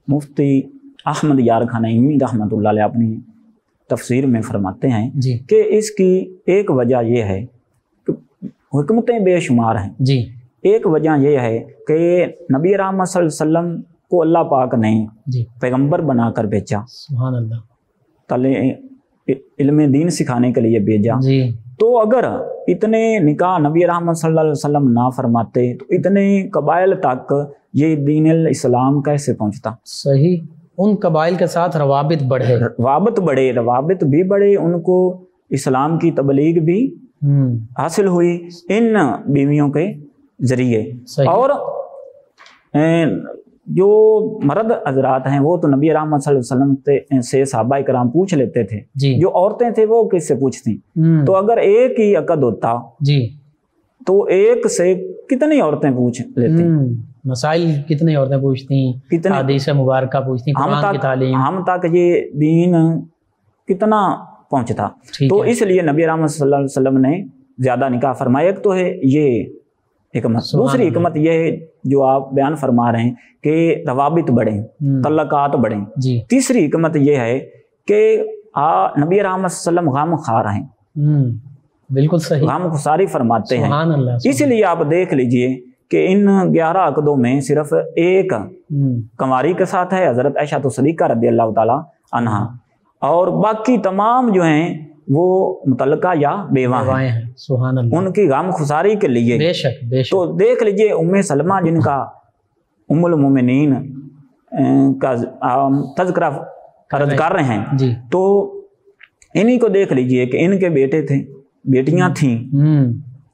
مفتی احمد یار خان نعیمی رحمۃ اللہ علیہ اپنی تفسیر میں فرماتے ہیں کہ اس کی ایک وجہ یہ ہے کہ حکمتیں بے شمار ہیں۔ جی، ایک وجہ یہ ہے کہ نبی رحمت صلی اللہ علیہ وسلم کو اللہ پاک نے پیغمبر بنا کر بھیجا۔ سبحان اللہ۔ علم دین سکھانے کے لیے بھیجا. جی. تو اگر اتنے نکاح نبی رحمت صلی اللہ علیہ وسلم نہ فرماتے تو اتنے قبائل تک یہ دین الاسلام کیسے پہنچتا؟ صحیح. ان قبائل کے ساتھ روابط بڑھے، روابط بھی بڑھے، ان کو اسلام کی تبلیغ بھی حاصل ہوئی ان بیویوں کے ذریعے. اور جو مرد حضرات ہیں وہ تو نبی رحمت صلی اللہ علیہ وسلم سے صحابہ کرام پوچھ لیتے تھے. جو عورتیں تھے وہ کس سے پوچھتی؟ تو اگر ایک ہی عقد ہوتا تو ایک سے کتنی عورتیں پوچھ لیتی؟ مسائل کتنی عورتیں پوچھتی، کتنے حدیث مبارکہ پوچھتی، قرآن کی تعلیم، ہم تک یہ دین کتنا پہنچتا. تو اس لیے نبی رحمت صلی اللہ علیہ وسلم نے زیادہ نکاح فرمایا. ایک تو ہے یہ حکمت. دوسری حکمت یہ ہے جو آپ بیان فرما رہے ہیں کہ روابط بڑھیں، تعلقات بڑھیں. تیسری حکمت یہ ہے کہ نبی رحمت صلی اللہ علیہ وسلم غم خار ہیں. بالکل صحیح. غم خساری فرماتے ہیں. سبحان اللہ. اس لیے آپ دیکھ لیجئے کہ ان 11 عقدوں میں صرف ایک کنواری کے ساتھ ہے، حضرت عائشہ صدیقہ رضی اللہ تعالی عنہا، اور باقی تمام جو ہیں وہ متعلقہ یا بیوہ ہیں. سبحان اللہ. ان کی غم خساری کے لیے بے شک تو دیکھ لیجئے ام سلمہ جن کا ام المومنین کا تذکرہ عرض کر رہے ہیں، تو انہی کو دیکھ لیجئے کہ ان کے بیٹے تھے، بیٹیاں تھیں،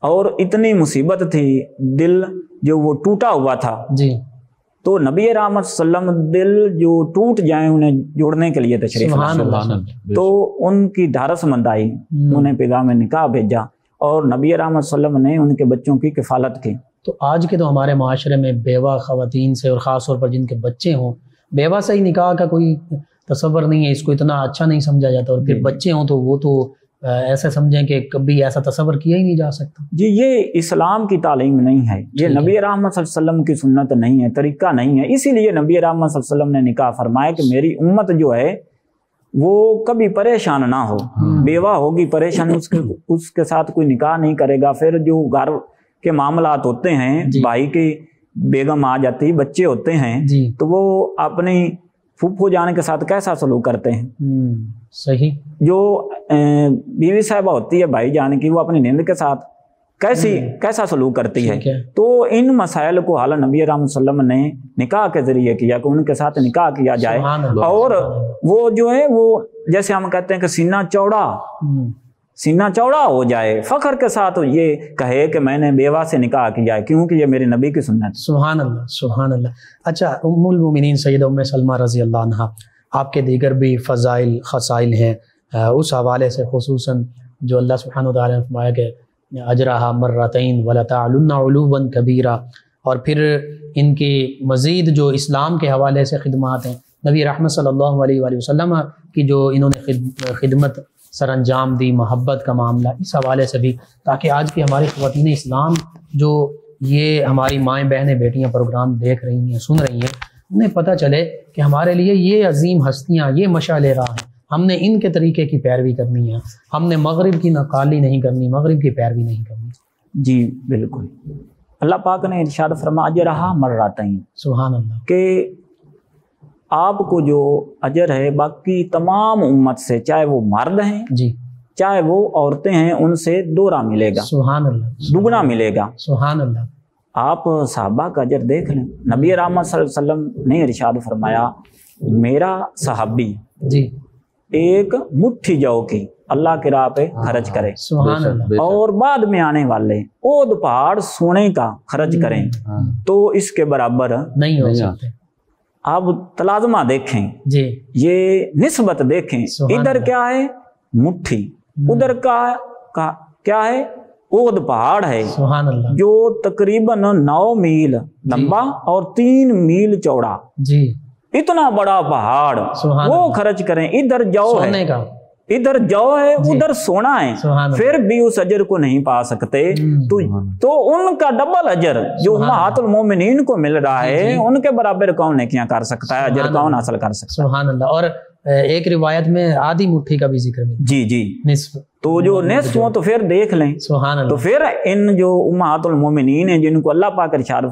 اور اتنی مصیبت تھی، دل جو وہ ٹوٹا ہوا تھا. تو نبی رحمت صلی اللہ علیہ وسلم دل جو ٹوٹ جائیں انہیں جوڑنے کے لیے تشریف لائے. تو ان کی ڈھارس مند آئی، انہیں پیغام نکاح بھیجا اور نبی رحمت صلی اللہ علیہ وسلم نے ان کے بچوں کی کفالت کی. تو آج کے تو ہمارے معاشرے میں بیوہ خواتین سے، اور خاص طور پر جن کے بچے ہوں، بیوہ سے ہی نکاح کا کوئی تصور نہیں ہے، اس کو اتنا اچھا نہیں سمجھا جاتا، اور پھر بچے ہوں تو وہ تو ایسا سمجھیں کہ کبھی ایسا تصور کیا ہی نہیں جا سکتا. یہ اسلام کی تعلیم نہیں ہے، یہ نبی رحمت صلی اللہ علیہ وسلم کی سنت نہیں ہے، طریقہ نہیں ہے. اسی لیے نبی رحمت صلی اللہ علیہ وسلم نے نکاح فرمایا کہ میری امت جو ہے وہ کبھی پریشان نہ ہو. بیوہ ہوگی پریشان، اس کے ساتھ کوئی نکاح نہیں کرے گا. پھر جو گھر کے معاملات ہوتے ہیں، بھائی کی بیگم آ جاتی، بچے ہوتے ہیں، تو وہ اپنی پھوپھو جانے کے ساتھ کیسا سلوک کرتے ہیں. صحیح. جو بیوی صاحبہ ہوتی ہے بھائی جان کی، وہ اپنی نیند کے ساتھ کیسا سلوک کرتی ہے. تو ان مسائل کو حال نبی رحمت صلی اللہ علیہ وسلم نے نکاح کے ذریعے کیا کہ ان کے ساتھ نکاح کیا جائے. اور وہ جو ہے وہ جیسے ہم کہتے ہیں کہ سینہ چوڑا ہو جائے، فخر کے ساتھ یہ کہے کہ میں نے بیوہ سے نکاح کیا ہے کیونکہ یہ میرے نبی کی سنت. سبحان اللہ، سبحان اللہ. اچھا، ام المومنین سیدہ ام سلمہ رضی اللہ عنہا، آپ کے دیگر بھی فضائل خصائل ہیں، اس حوالے سے خصوصاً جو اللہ سبحانہ وتعالی نے فرمایا کہ اجرہا مرتین ولتعلن علوا کبیرا، اور پھر ان کی مزید جو اسلام کے حوالے سے خدمات ہیں، نبی رحمت صلی اللہ علیہ وآلہ وسلم کی جو انہوں نے خدمت سر انجام دی، محبت کا معاملہ، اس حوالے سے بھی، تاکہ آج کی ہماری خواتین اسلام جو یہ ہماری مائیں بہنیں بیٹیاں پروگرام دیکھ رہی ہیں، سن رہی ہیں، انہیں پتہ چلے کہ ہمارے لیے یہ عظیم ہستیاں، یہ مشعل راہ ہیں، ہم نے ان کے طریقے کی پیروی کرنی ہے، ہم نے مغرب کی نقالی نہیں کرنی، مغرب کی پیروی نہیں کرنی. جی بالکل. اللہ پاک نے ارشاد فرما اجرہا مرتین. سبحان اللہ. کہ آپ کو جو اجر ہے باقی تمام امت سے، چاہے وہ مرد ہیں چاہے وہ عورتیں ہیں، ان سے دوہرا ملے گا. سبحان اللہ. دگنا ملے گا. سبحان اللہ. آپ صحابہ کا اجر دیکھ لیں. نبی رحمت صلی اللہ علیہ وسلم نے ارشاد فرمایا میرا صحابی ایک مٹھی جو کی اللہ کی راہ پہ خرچ کرے، سبحان اللہ، اور بعد میں آنے والے اود پہاڑ سونے کا خرچ کریں تو اس کے برابر نہیں ہو سکتے. آپ تلازمہ دیکھیں، یہ نسبت دیکھیں، ادھر کیا ہے مٹھی، ادھر کا کیا ہے اود پہاڑ ہے، سبحان اللہ، جو تقریباً 9 میل لمبا اور 3 میل چوڑا. اتنا بڑا پہاڑ وہ خرچ کریں. ادھر جو ہے، ادھر جو ہے، ادھر سونا ہے، پھر بھی اس اجر کو نہیں پا سکتے. تو ان کا ڈبل اجر جو امہات المومنین کو مل رہا ہے، ان کے برابر کون نیکیاں کر سکتا ہے، اجر کون حاصل کر سکتا ہے. سبحان اللہ. اور ایک روایت میں آدھی مٹھی کا بھی ذکر ہے. جی نصف. تو جو نصف ہو تو پھر دیکھ لیں. سبحان اللہ. تو پھر ان جو امہات المومنین ہیں جن کو اللہ پاک ارشاد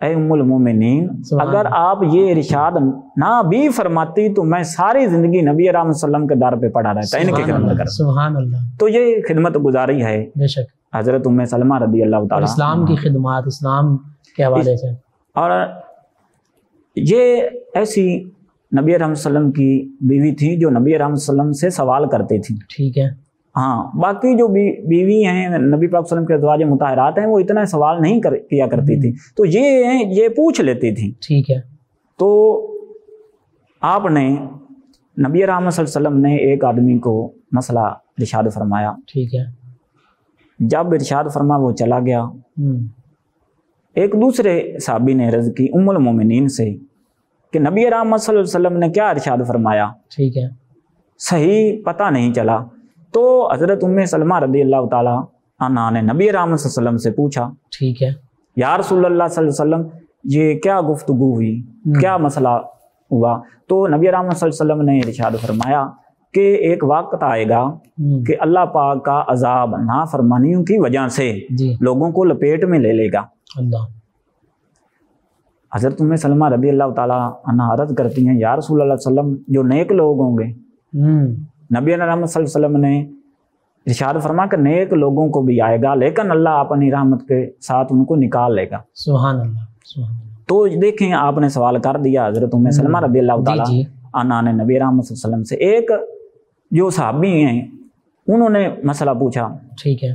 اے ام المومنین اگر آپ یہ ارشاد نہ بھی فرماتی تو میں ساری زندگی نبی رحمت صلی اللہ علیہ وسلم کے در پہ پڑا رہتا، ان کی خدمت کرتا۔ سبحان اللہ۔ تو یہ خدمت گزاری ہے بے شک حضرت ام سلمہ رضی اللہ تعالیٰ، اسلام کی خدمات، اسلام کے حوالے سے۔ اور یہ ایسی نبی رحمت صلی اللہ علیہ وسلم کی بیوی تھی جو نبی رحمت صلی اللہ علیہ وسلم سے سوال کرتی تھی۔ ٹھیک ہے۔ ہاں باقی جو بیوی ہیں نبی پاک صلی اللہ علیہ وسلم کے ازواج مطہرات ہیں وہ اتنا سوال نہیں کیا کرتی تھی، تو یہ پوچھ لیتی تھی۔ ٹھیک ہے۔ تو آپ نے نبی رحمت صلی اللہ علیہ وسلم نے ایک آدمی کو مسئلہ ارشاد فرمایا۔ ٹھیک ہے۔ جب ارشاد فرما وہ چلا گیا، ایک دوسرے صحابی نے عرض کی ام المومنین سے کہ نبی رحمت صلی اللہ علیہ وسلم نے کیا ارشاد فرمایا؟ ٹھیک ہے۔ صحیح پتہ نہیں چلا۔ تو حضرت ام سلمہ رضی اللہ تعالیٰ عنہا نے نبی رحمت صلی اللہ علیہ وسلم سے پوچھا، ٹھیک ہے، یا رسول اللہ صلی اللہ علیہ وسلم یہ کیا گفتگو ہوئی، کیا مسئلہ ہوا؟ تو نبی رحمت صلی اللہ علیہ وسلم نے ارشاد فرمایا کہ ایک وقت آئے گا کہ اللہ پاک کا عذاب نافرمانیوں کی وجہ سے لوگوں کو لپیٹ میں لے لے گا۔ اللہ۔ حضرت ام سلمہ رضی اللہ تعالیٰ عنہا عرض کرتی ہیں، یا رسول اللہ صلی اللہ علیہ وسلم جو نیک لوگ ہوں گے، نبی رحمت صلی اللہ علیہ وسلم نے ارشاد فرما کہ نیک لوگوں کو بھی آئے گا لیکن اللہ اپنی رحمت کے ساتھ ان کو نکال لے گا۔ سبحان اللہ، سبحان اللہ۔ تو دیکھیں آپ نے سوال کر دیا حضرت ام سلمہ رضی اللہ تعالیٰ عنہا نے نبی رحمت صلی اللہ علیہ وسلم سے۔ ایک جو صحابی ہیں انہوں نے مسئلہ پوچھا، ٹھیک ہے،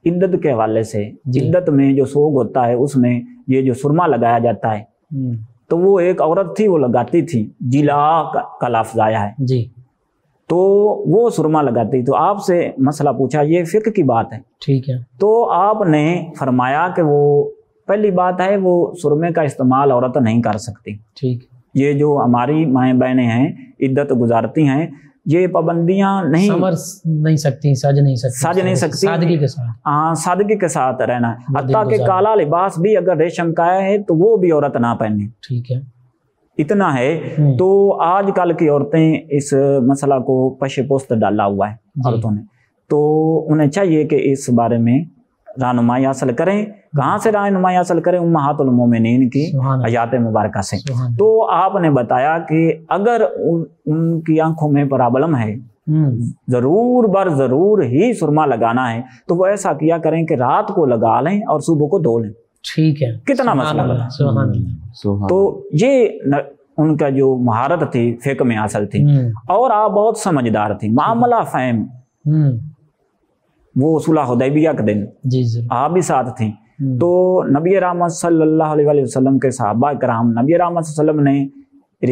عدت کے حوالے سے۔ عدت میں جو سوگ ہوتا ہے اس میں یہ جو سرما لگایا جاتا ہے، تو وہ ایک عورت تھی وہ لگاتی تھی، جلا کا لفظ آیا ہے جی، تو وہ سرما لگاتی۔ تو آپ سے مسئلہ پوچھا، یہ فقہ کی بات ہے، ٹھیک ہے، تو آپ نے فرمایا کہ وہ پہلی بات ہے وہ سرمے کا استعمال عورت نہیں کر سکتی، ٹھیک، یہ جو ہماری مائیں بہنیں ہیں عدت گزارتی ہیں یہ پابندیاں نہیں سکتی، سج نہیں سکتی، سادگی کے ساتھ، ہاں سادگی کے ساتھ رہنا ہے، حتیٰ کہ کالا لباس بھی اگر ریشم کا ہے تو وہ بھی عورت نہ پہنے، ٹھیک ہے، اتنا ہے۔ تو آج کل کی عورتیں اس مسئلہ کو پش پوست ڈالا ہوا ہے عورتوں نے، تو انہیں چاہیے کہ اس بارے میں رہنمائی حاصل کریں۔ کہاں سے رہنمائی حاصل کریں؟ امہات المومنین کی حیات مبارکہ سے۔ تو آپ نے بتایا کہ اگر ان کی آنکھوں میں پرابلم ہے، ضرور بر ضرور ہی سرما لگانا ہے، تو وہ ایسا کیا کریں کہ رات کو لگا لیں اور صبح کو دھو لیں، ٹھیک ہے، کتنا مسئلہ بنا۔ تو یہ ان کا جو مہارت تھی فقہ میں حاصل تھی، اور آپ بہت سمجھدار تھی، معاملہ فہم۔ وہ صلح حدیبیہ کے دن آپ بھی ساتھ تھیں، تو نبی رحمت صلی اللہ علیہ وسلم کے صحابہ کرام نبی رحمت صلی اللہ علیہ وسلم نے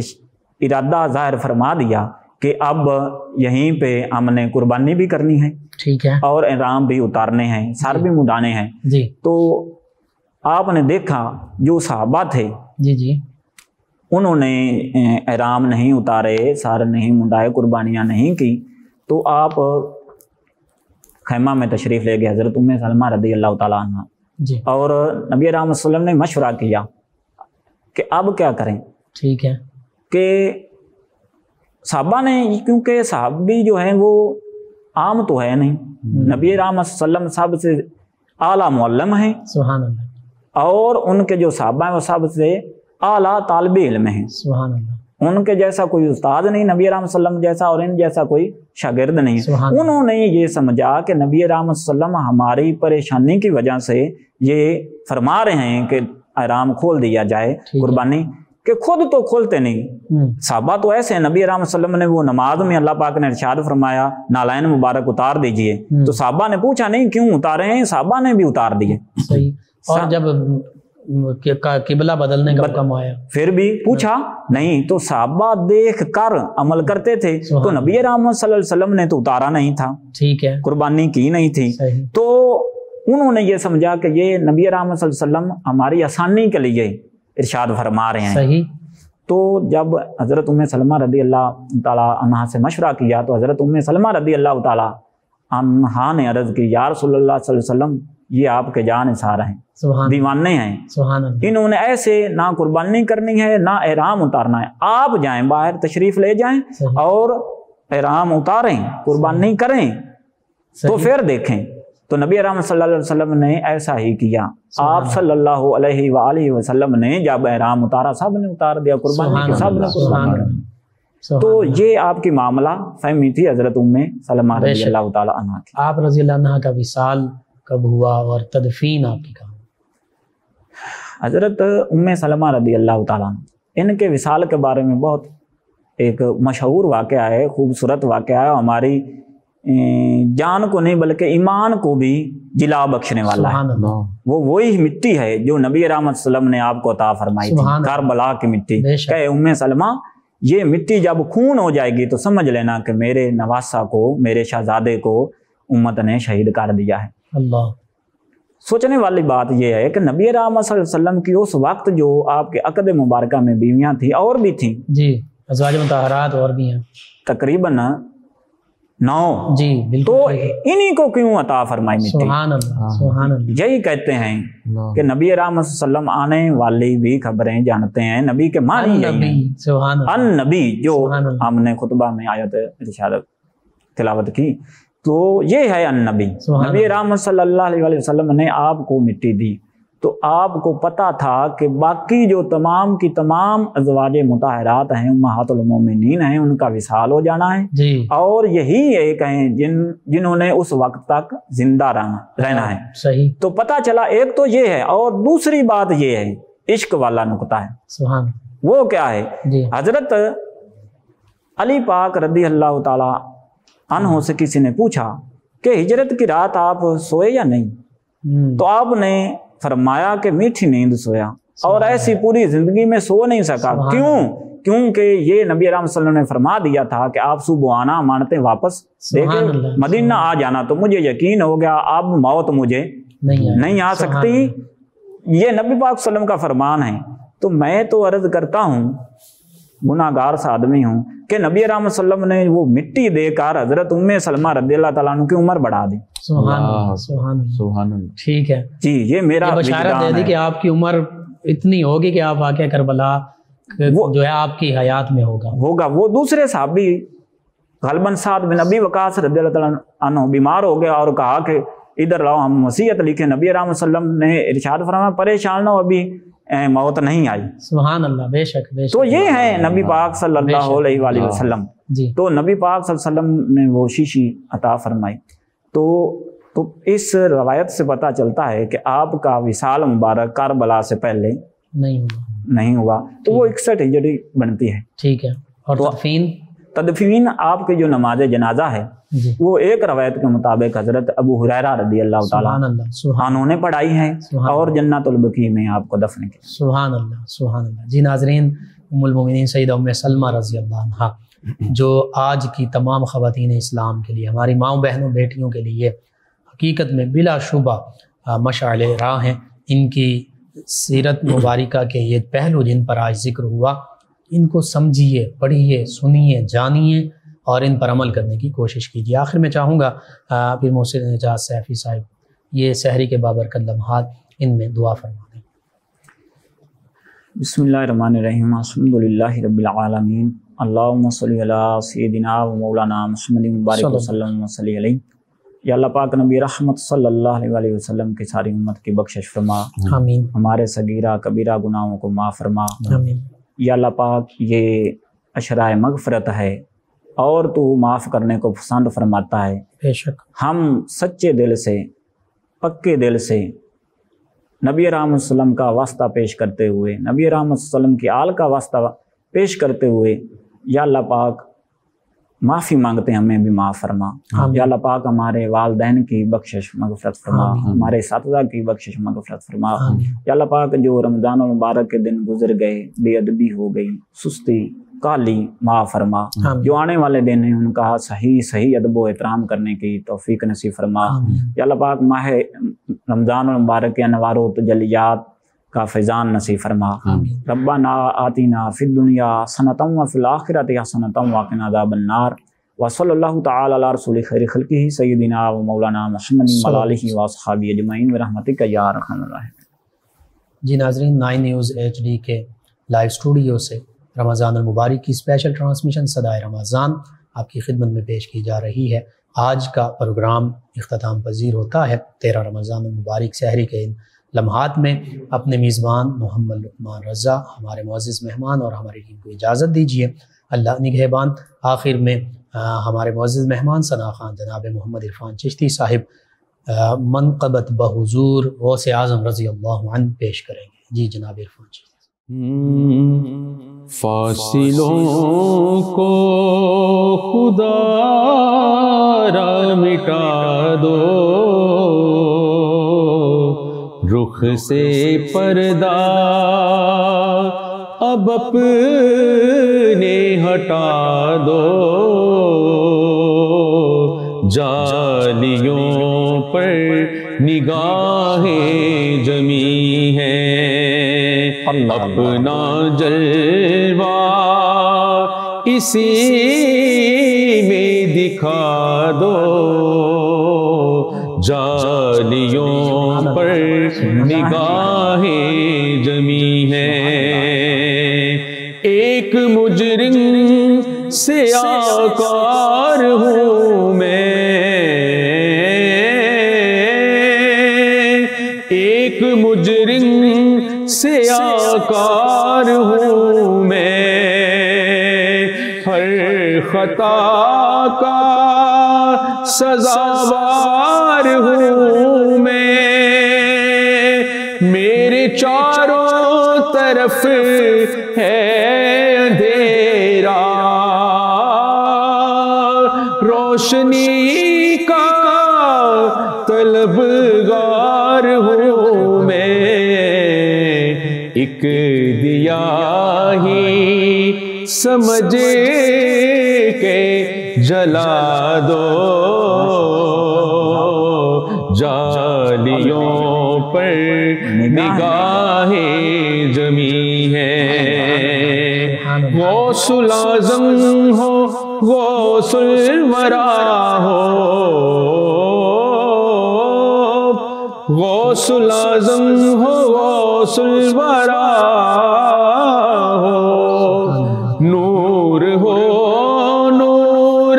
ارادہ ظاہر فرما دیا کہ اب یہیں پہ ہم نے قربانی بھی کرنی ہے، ٹھیک ہے، اور احرام بھی اتارنے ہیں، سر بھی مڈانے ہیں جی۔ تو آپ نے دیکھا جو صحابہ تھے جی جی انہوں نے احرام نہیں اتارے، سر نہیں منڈائے، قربانیاں نہیں کی، تو آپ خیمہ میں تشریف لے گئے حضرت ام سلمہ رضی اللہ تعالیٰ عنہ جی، اور نبی رحمت صلی اللہ علیہ وسلم نے مشورہ کیا کہ اب کیا کریں، ٹھیک ہے، کہ صحابہ نے، کیونکہ صحابی جو ہیں وہ عام تو ہے نہیں، نبی رحمت صلی اللہ علیہ وسلم سب سے اعلیٰ معلم ہیں، سبحان اللہ، اور ان کے جو صحابہ ہیں وہ سب سے اعلیٰ طالب علم ہیں، سبحان اللہ، ان کے جیسا کوئی استاد نہیں نبی رحمت صلی اللہ علیہ وسلم جیسا، اور ان جیسا کوئی شاگرد نہیں۔ انہوں نے یہ سمجھا کہ نبی رحمت صلی اللہ علیہ وسلم ہماری پریشانی کی وجہ سے یہ فرما رہے ہیں کہ احرام کھول دیا جائے قربانی، کہ خود تو کھولتے نہیں، صحابہ تو ایسے ہیں، نبی رحمت صلی اللہ علیہ وسلم نے وہ نماز میں اللہ پاک نے ارشاد فرمایا نالین مبارک اتار دیجئے، تو صحابہ نے پوچھا نہیں کیوں اتارے ہیں، صحابہ نے بھی اتار دیے، صحیح، اور جب قبلہ بدلنے کا حکم آیا پھر بھی پوچھا نہیں، تو صحابہ دیکھ کر عمل کرتے تھے، تو نبی رحمت صلی اللہ علیہ وسلم نے تو اتارا نہیں تھا، ٹھیک ہے، قربانی کی نہیں تھی، تو انہوں نے یہ سمجھا کہ یہ نبی رحمت صلی اللہ علیہ وسلم ہماری آسانی کے لیے ارشاد فرما رہے ہیں، صحیح۔ تو جب حضرت ام سلمہ رضی اللہ تعالیٰ عنہا سے مشورہ کیا تو حضرت ام سلمہ رضی اللہ تعالیٰ عنہا نے عرض کی، یا رسول اللہ صلی اللہ علیہ وسلم یہ آپ کے جان نثار ہیں، دیوانے ہیں، انہوں نے ایسے نہ قربانی کرنی ہے نہ احرام اتارنا ہے، آپ جائیں باہر تشریف لے جائیں اور احرام اتاریں، قربانی کریں، تو پھر دیکھیں۔ تو نبی احرام صلی اللہ علیہ وسلم نے ایسا ہی کیا. آپ صلی اللہ علیہ وآلہ وسلم نے جب احرام اتارا سب نے اتار دیا, قربانی کی سب نے قربانی کر. تو یہ آپ کی معاملہ فہمی تھی حضرت ام سلمہ رضی اللہ تعالی عنہ کی. آپ رضی اللہ عنہ کا وصال کب ہوا اور تدفین آپ کی کہاں؟ حضرت ام سلمہ رضی اللہ تعالیٰ عنہ, ان کے وصال کے بارے میں بہت ایک مشہور واقعہ ہے, خوبصورت واقعہ ہے, ہماری جان کو نہیں بلکہ ایمان کو بھی جلا بخشنے والا ہے. وہ وہی مٹی ہے جو نبی رحمت صلی اللہ علیہ وسلم نے آپ کو عطا فرمائی تھی, کربلا کی مٹی. کہ ام سلمہ یہ مٹی جب خون ہو جائے گی تو سمجھ لینا کہ میرے نواسہ کو, میرے شہزادے کو امت نے شہید کر دیا ہے. اللہ. سوچنے والی بات یہ ہے کہ نبی رحمت صلی اللہ علیہ وسلم کی اس وقت جو آپ کے عقد مبارکہ میں بیویاں تھیں اور بھی تھیں, جی ازواج مطہرات اور بھی ہیں تقریباً 9. جی بالکل. تو انہی کو کیوں عطا فرمائی مٹی؟ سبحان اللہ, سبحان اللہ. یہی کہتے ہیں کہ نبی رحمت صلی اللہ علیہ وسلم آنے والی بھی خبریں جانتے ہیں. نبی کے معنی یہی ہیں, سبحان اللہ, ان نبی جو ہم نے خطبہ میں آیت ارشاد تلاوت کی, تو یہ ہے ان نبی. نبی رحمت صلی اللہ علیہ وسلم نے آپ کو مٹی دی تو آپ کو پتا تھا کہ باقی جو تمام کی تمام ازواج مطہرات ہیں, امہات المومنین ہیں, ان کا وصال ہو جانا ہے جی, اور یہی ایک ہیں جنہوں نے اس وقت تک زندہ رہنا ہے. صحیح. تو پتا چلا ایک تو یہ ہے, اور دوسری بات یہ ہے عشق والا نقطہ ہے. سبحان. وہ کیا ہے؟ جی. حضرت علی پاک رضی اللہ تعالی عنہ سے کسی نے پوچھا کہ ہجرت کی رات آپ سوئے یا نہیں؟ تو آپ نے فرمایا کہ میٹھی نیند سویا, اور ایسی پوری زندگی میں سو نہیں سکا. کیوں؟ کیونکہ یہ نبی اکرم صلی اللہ علیہ وسلم نے فرما دیا تھا کہ آپ صبح آنا, امانتیں واپس دے کے مدینہ آ جانا. تو مجھے یقین ہو گیا اب موت مجھے نہیں آ سکتی. یہ نبی پاک صلی اللہ علیہ وسلم کا فرمان ہے. تو میں تو عرض کرتا ہوں, گناہ گار سا آدمی ہوں, کہ نبی اکرم صلی اللہ علیہ وسلم نے وہ مٹی دے کر حضرت ام سلمہ رضی اللہ تعالیٰ عنہ کی عمر بڑھا دی. سبحان اللہ, سبحان اللہ. ٹھیک ہے جی, یہ میرا بشارت دے دی کہ آپ کی عمر اتنی ہوگی کہ آپ واقعہ کربلا جو ہے آپ کی حیات میں ہوگا. وہ دوسرے صحابی غالباً سعد بن ابی وقاص رضی اللہ تعالیٰ عنہ بیمار ہو گیا اور کہا کہ ادھر لاؤ ہم وصیت لکھیں. نبی اکرم صلی اللہ علیہ وسلم نے ارشاد فرمایا پریشان نہ ہو, ابھی موت نہیں آئی. سبحان اللہ. بے شک, بے شک. تو یہ ہے نبی پاک صلی اللہ علیہ وآلہ وسلم. تو نبی پاک صلی اللہ علیہ وسلم نے وہ شیشی عطا فرمائی. تو اس روایت سے پتہ چلتا ہے کہ آپ کا وصال مبارک کربلا سے پہلے نہیں ہوا. تو وہ 61 ہجری بنتی ہے. ٹھیک ہے. اور تدفین آپ کی جو نماز جنازہ ہے وہ ایک روایت کے مطابق حضرت ابو ہریرہ رضی اللہ تعالیٰ عنہ نے پڑھائی ہے اور جنت البقیع میں آپ کو دفن کیا. سبحان اللہ, سبحان اللہ. جی ناظرین, ام المومنین سیدہ ام سلمہ رضی اللہ عنہا جو آج کی تمام خواتین اسلام کے لیے, ہماری ماؤں بہنوں بیٹیوں کے لیے حقیقت میں بلا شبہ مشعل راہ ہیں. ان کی سیرت مبارکہ کے یہ پہلو جن پر آج ذکر ہوا, ان کو سمجھیے, پڑھیے, سنیے, جانیے اور ان پر عمل کرنے کی کوشش کیجیے. آخر میں چاہوں گا پیر محسن نجات سیفی صاحب یہ سحری کے بابرکت لمحات ان میں دعا فرما دیں. بسم اللہ الرحمن الرحیم. الحمدللہ رب العالمین. اللہم صلی علی سیدنا و مولانا محمد مبارک وسلم وصلی علیہ. یا اللہ پاک نبی رحمت صلی اللہ علیہ وسلم کی ساری امت کی بخشش فرما. آمین. ہمارے صغیرہ کبیرہ گناہوں کو معاف فرما. آمین. یا اللہ پاک یہ اشرائے مغفرت ہے اور تو معاف کرنے کو پسند فرماتا ہے. بے شک. ہم سچے دل سے, پکے دل سے نبی رحمت صلی اللہ علیہ وسلم کا واسطہ پیش کرتے ہوئے, نبی رحمت صلی اللہ علیہ وسلم کی آل کا واسطہ پیش کرتے ہوئے, یا اللہ پاک معافی مانگتے ہیں, ہمیں بھی معاف فرما. یا اللہ پاک ہمارے والدین کی بخشش مغفرت فرما, ہمارے اساتذہ کی بخشش مغفرت فرما. یا اللہ پاک جو رمضان المبارک کے دن گزر گئے, بے ادبی ہو گئی, سستی, کالی, معاف فرما. جو آنے والے دن ہیں ان کا صحیح ادب و احترام کرنے کی توفیق نصیب فرما. یا اللہ پاک ماہ رمضان المبارک کے انوار و تجلیات کا فیضان نصیب فرما. ربنا آتینا فی الدنیا حسنۃ وفی الآخرۃ حسنۃ وقنا عذاب النار. وصلی اللہ تعالی علی رسول خیر خلقہ سیدنا و مولانا محمد وعلی آلہ واصحابہ اجمعین برحمتک یا ارحم الراحمین. جی ناظرین, 9 نیوز HD کے لائیو اسٹوڈیو سے رمضان المبارک کی اسپیشل ٹرانسمیشن صدائے رمضان آپ کی خدمت میں پیش کی جا رہی ہے. آج کا پروگرام اختتام پذیر ہوتا ہے 13 رمضان المبارک سحری کے ان لمحات میں اپنے میزبان محمد لقمان رضا ہمارے معزز مہمان اور ہماری ٹیم کو اجازت دیجیے، اللہ نگہبان۔ آخر میں ہمارے معزز مہمان ثنا خان جناب محمد عرفان چشتی صاحب منقبت بحضور غوث اعظم رضی اللہ عنہ پیش کریں گے۔ جی جناب عرفان چشتی۔ فاصلوں کو خدا را مٹا دو، رخ سے پردہ اب اپنے ہٹا دو، جالیوں پر نگاہیں جمی ہیں، اپنا جلوہ اسی میں دکھا دو، جالیوں پر نگاہیں جمی ہیں، ایک مجرم سیاکار ہوں میں، ایک مجرم سیاکار ہوں میں، ہر خطا کا سزاوار ہوں میں، میرے چاروں طرف ہے اندھیرا، روشنی کا طلبگار ہوں میں، ایک دیا ہی سمجھ کے جلا دو، جالیوں پر نگاہیں جمی ہیں، غوث الاعظم ہو غوث الورا ہو، غوث الاعظم ہو غوث الورا ہو، نور ہو نور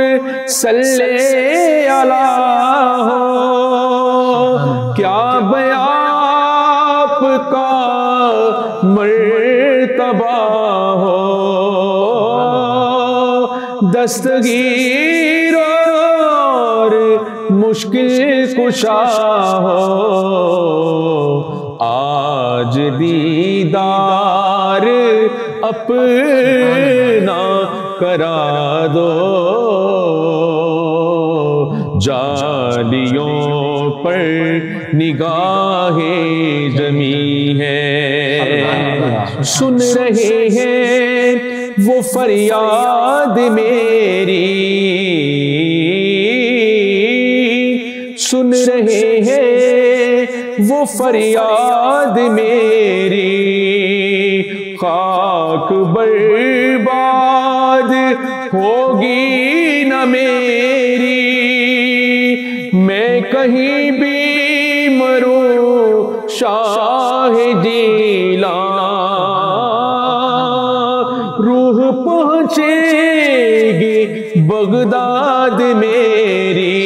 صلی اللہ ہو، کیا بیان آپ کا مرتبہ ہو، دستگیر اور مشکل کشا ہو، آج دیدار اپنا کرا دو، جالیوں پر نگاہیں جمی ہیں، سن رہے ہیں وہ فریاد میری، سن رہے ہیں وہ فریاد میری، خاک برباد ہوگی نہ میری، میں کہیں بھی مروں شاہ جیلان، روح پہنچے گی بغداد میری،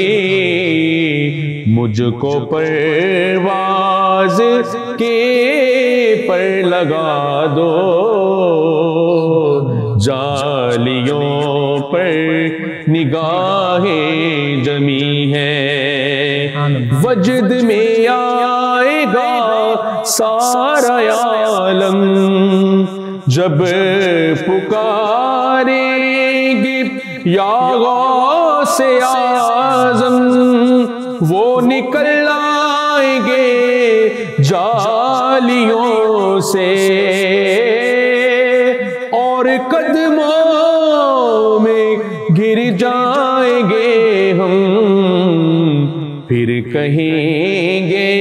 مجھ کو پرواز کے پر لگا دو، جالیوں پر نگاہیں جمی ہیں، وجد میں آئے گا سارا عالم، جب پکاریں گے یا غوث اعظم، وہ نکل آئیں گے جالیوں سے، اور قدموں میں گر جائیں گے ہم، پھر کہیں گے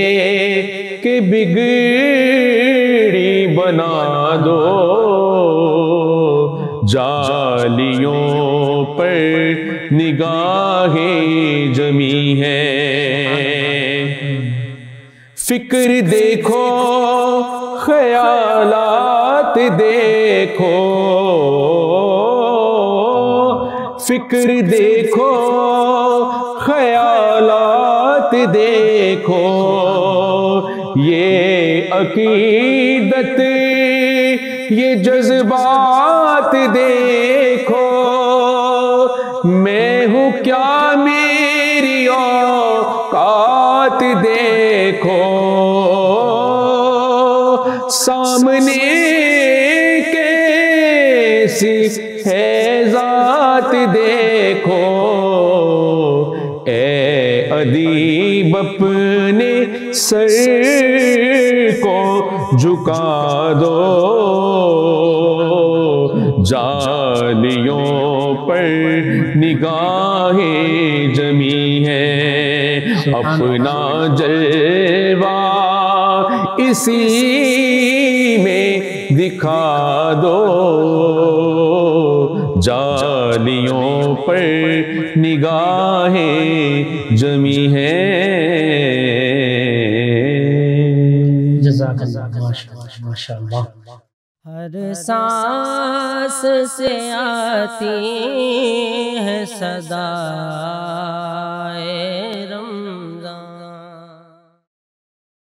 کہ بگڑی بنا دو، جالیوں پر نگاہیں جمی ہیں، فکر دیکھو خیالات دیکھو، فکر دیکھو دیکھو، یہ عقیدت یہ جذبات دیکھو، میں ہوں کیا میری اوقات دیکھو، سامنے کیسی ہے ذات دیکھو، اے ادیب اپنے سر کو جھکا دو، جالیوں پر نگاہیں جمی ہے، اپنا جلوہ اسی میں دکھا دو، جالیوں پر نگاہیں جمی ہیں۔ جزاک اللہ، ماشاء اللہ۔ ہر سانس سے آتی ہے صدا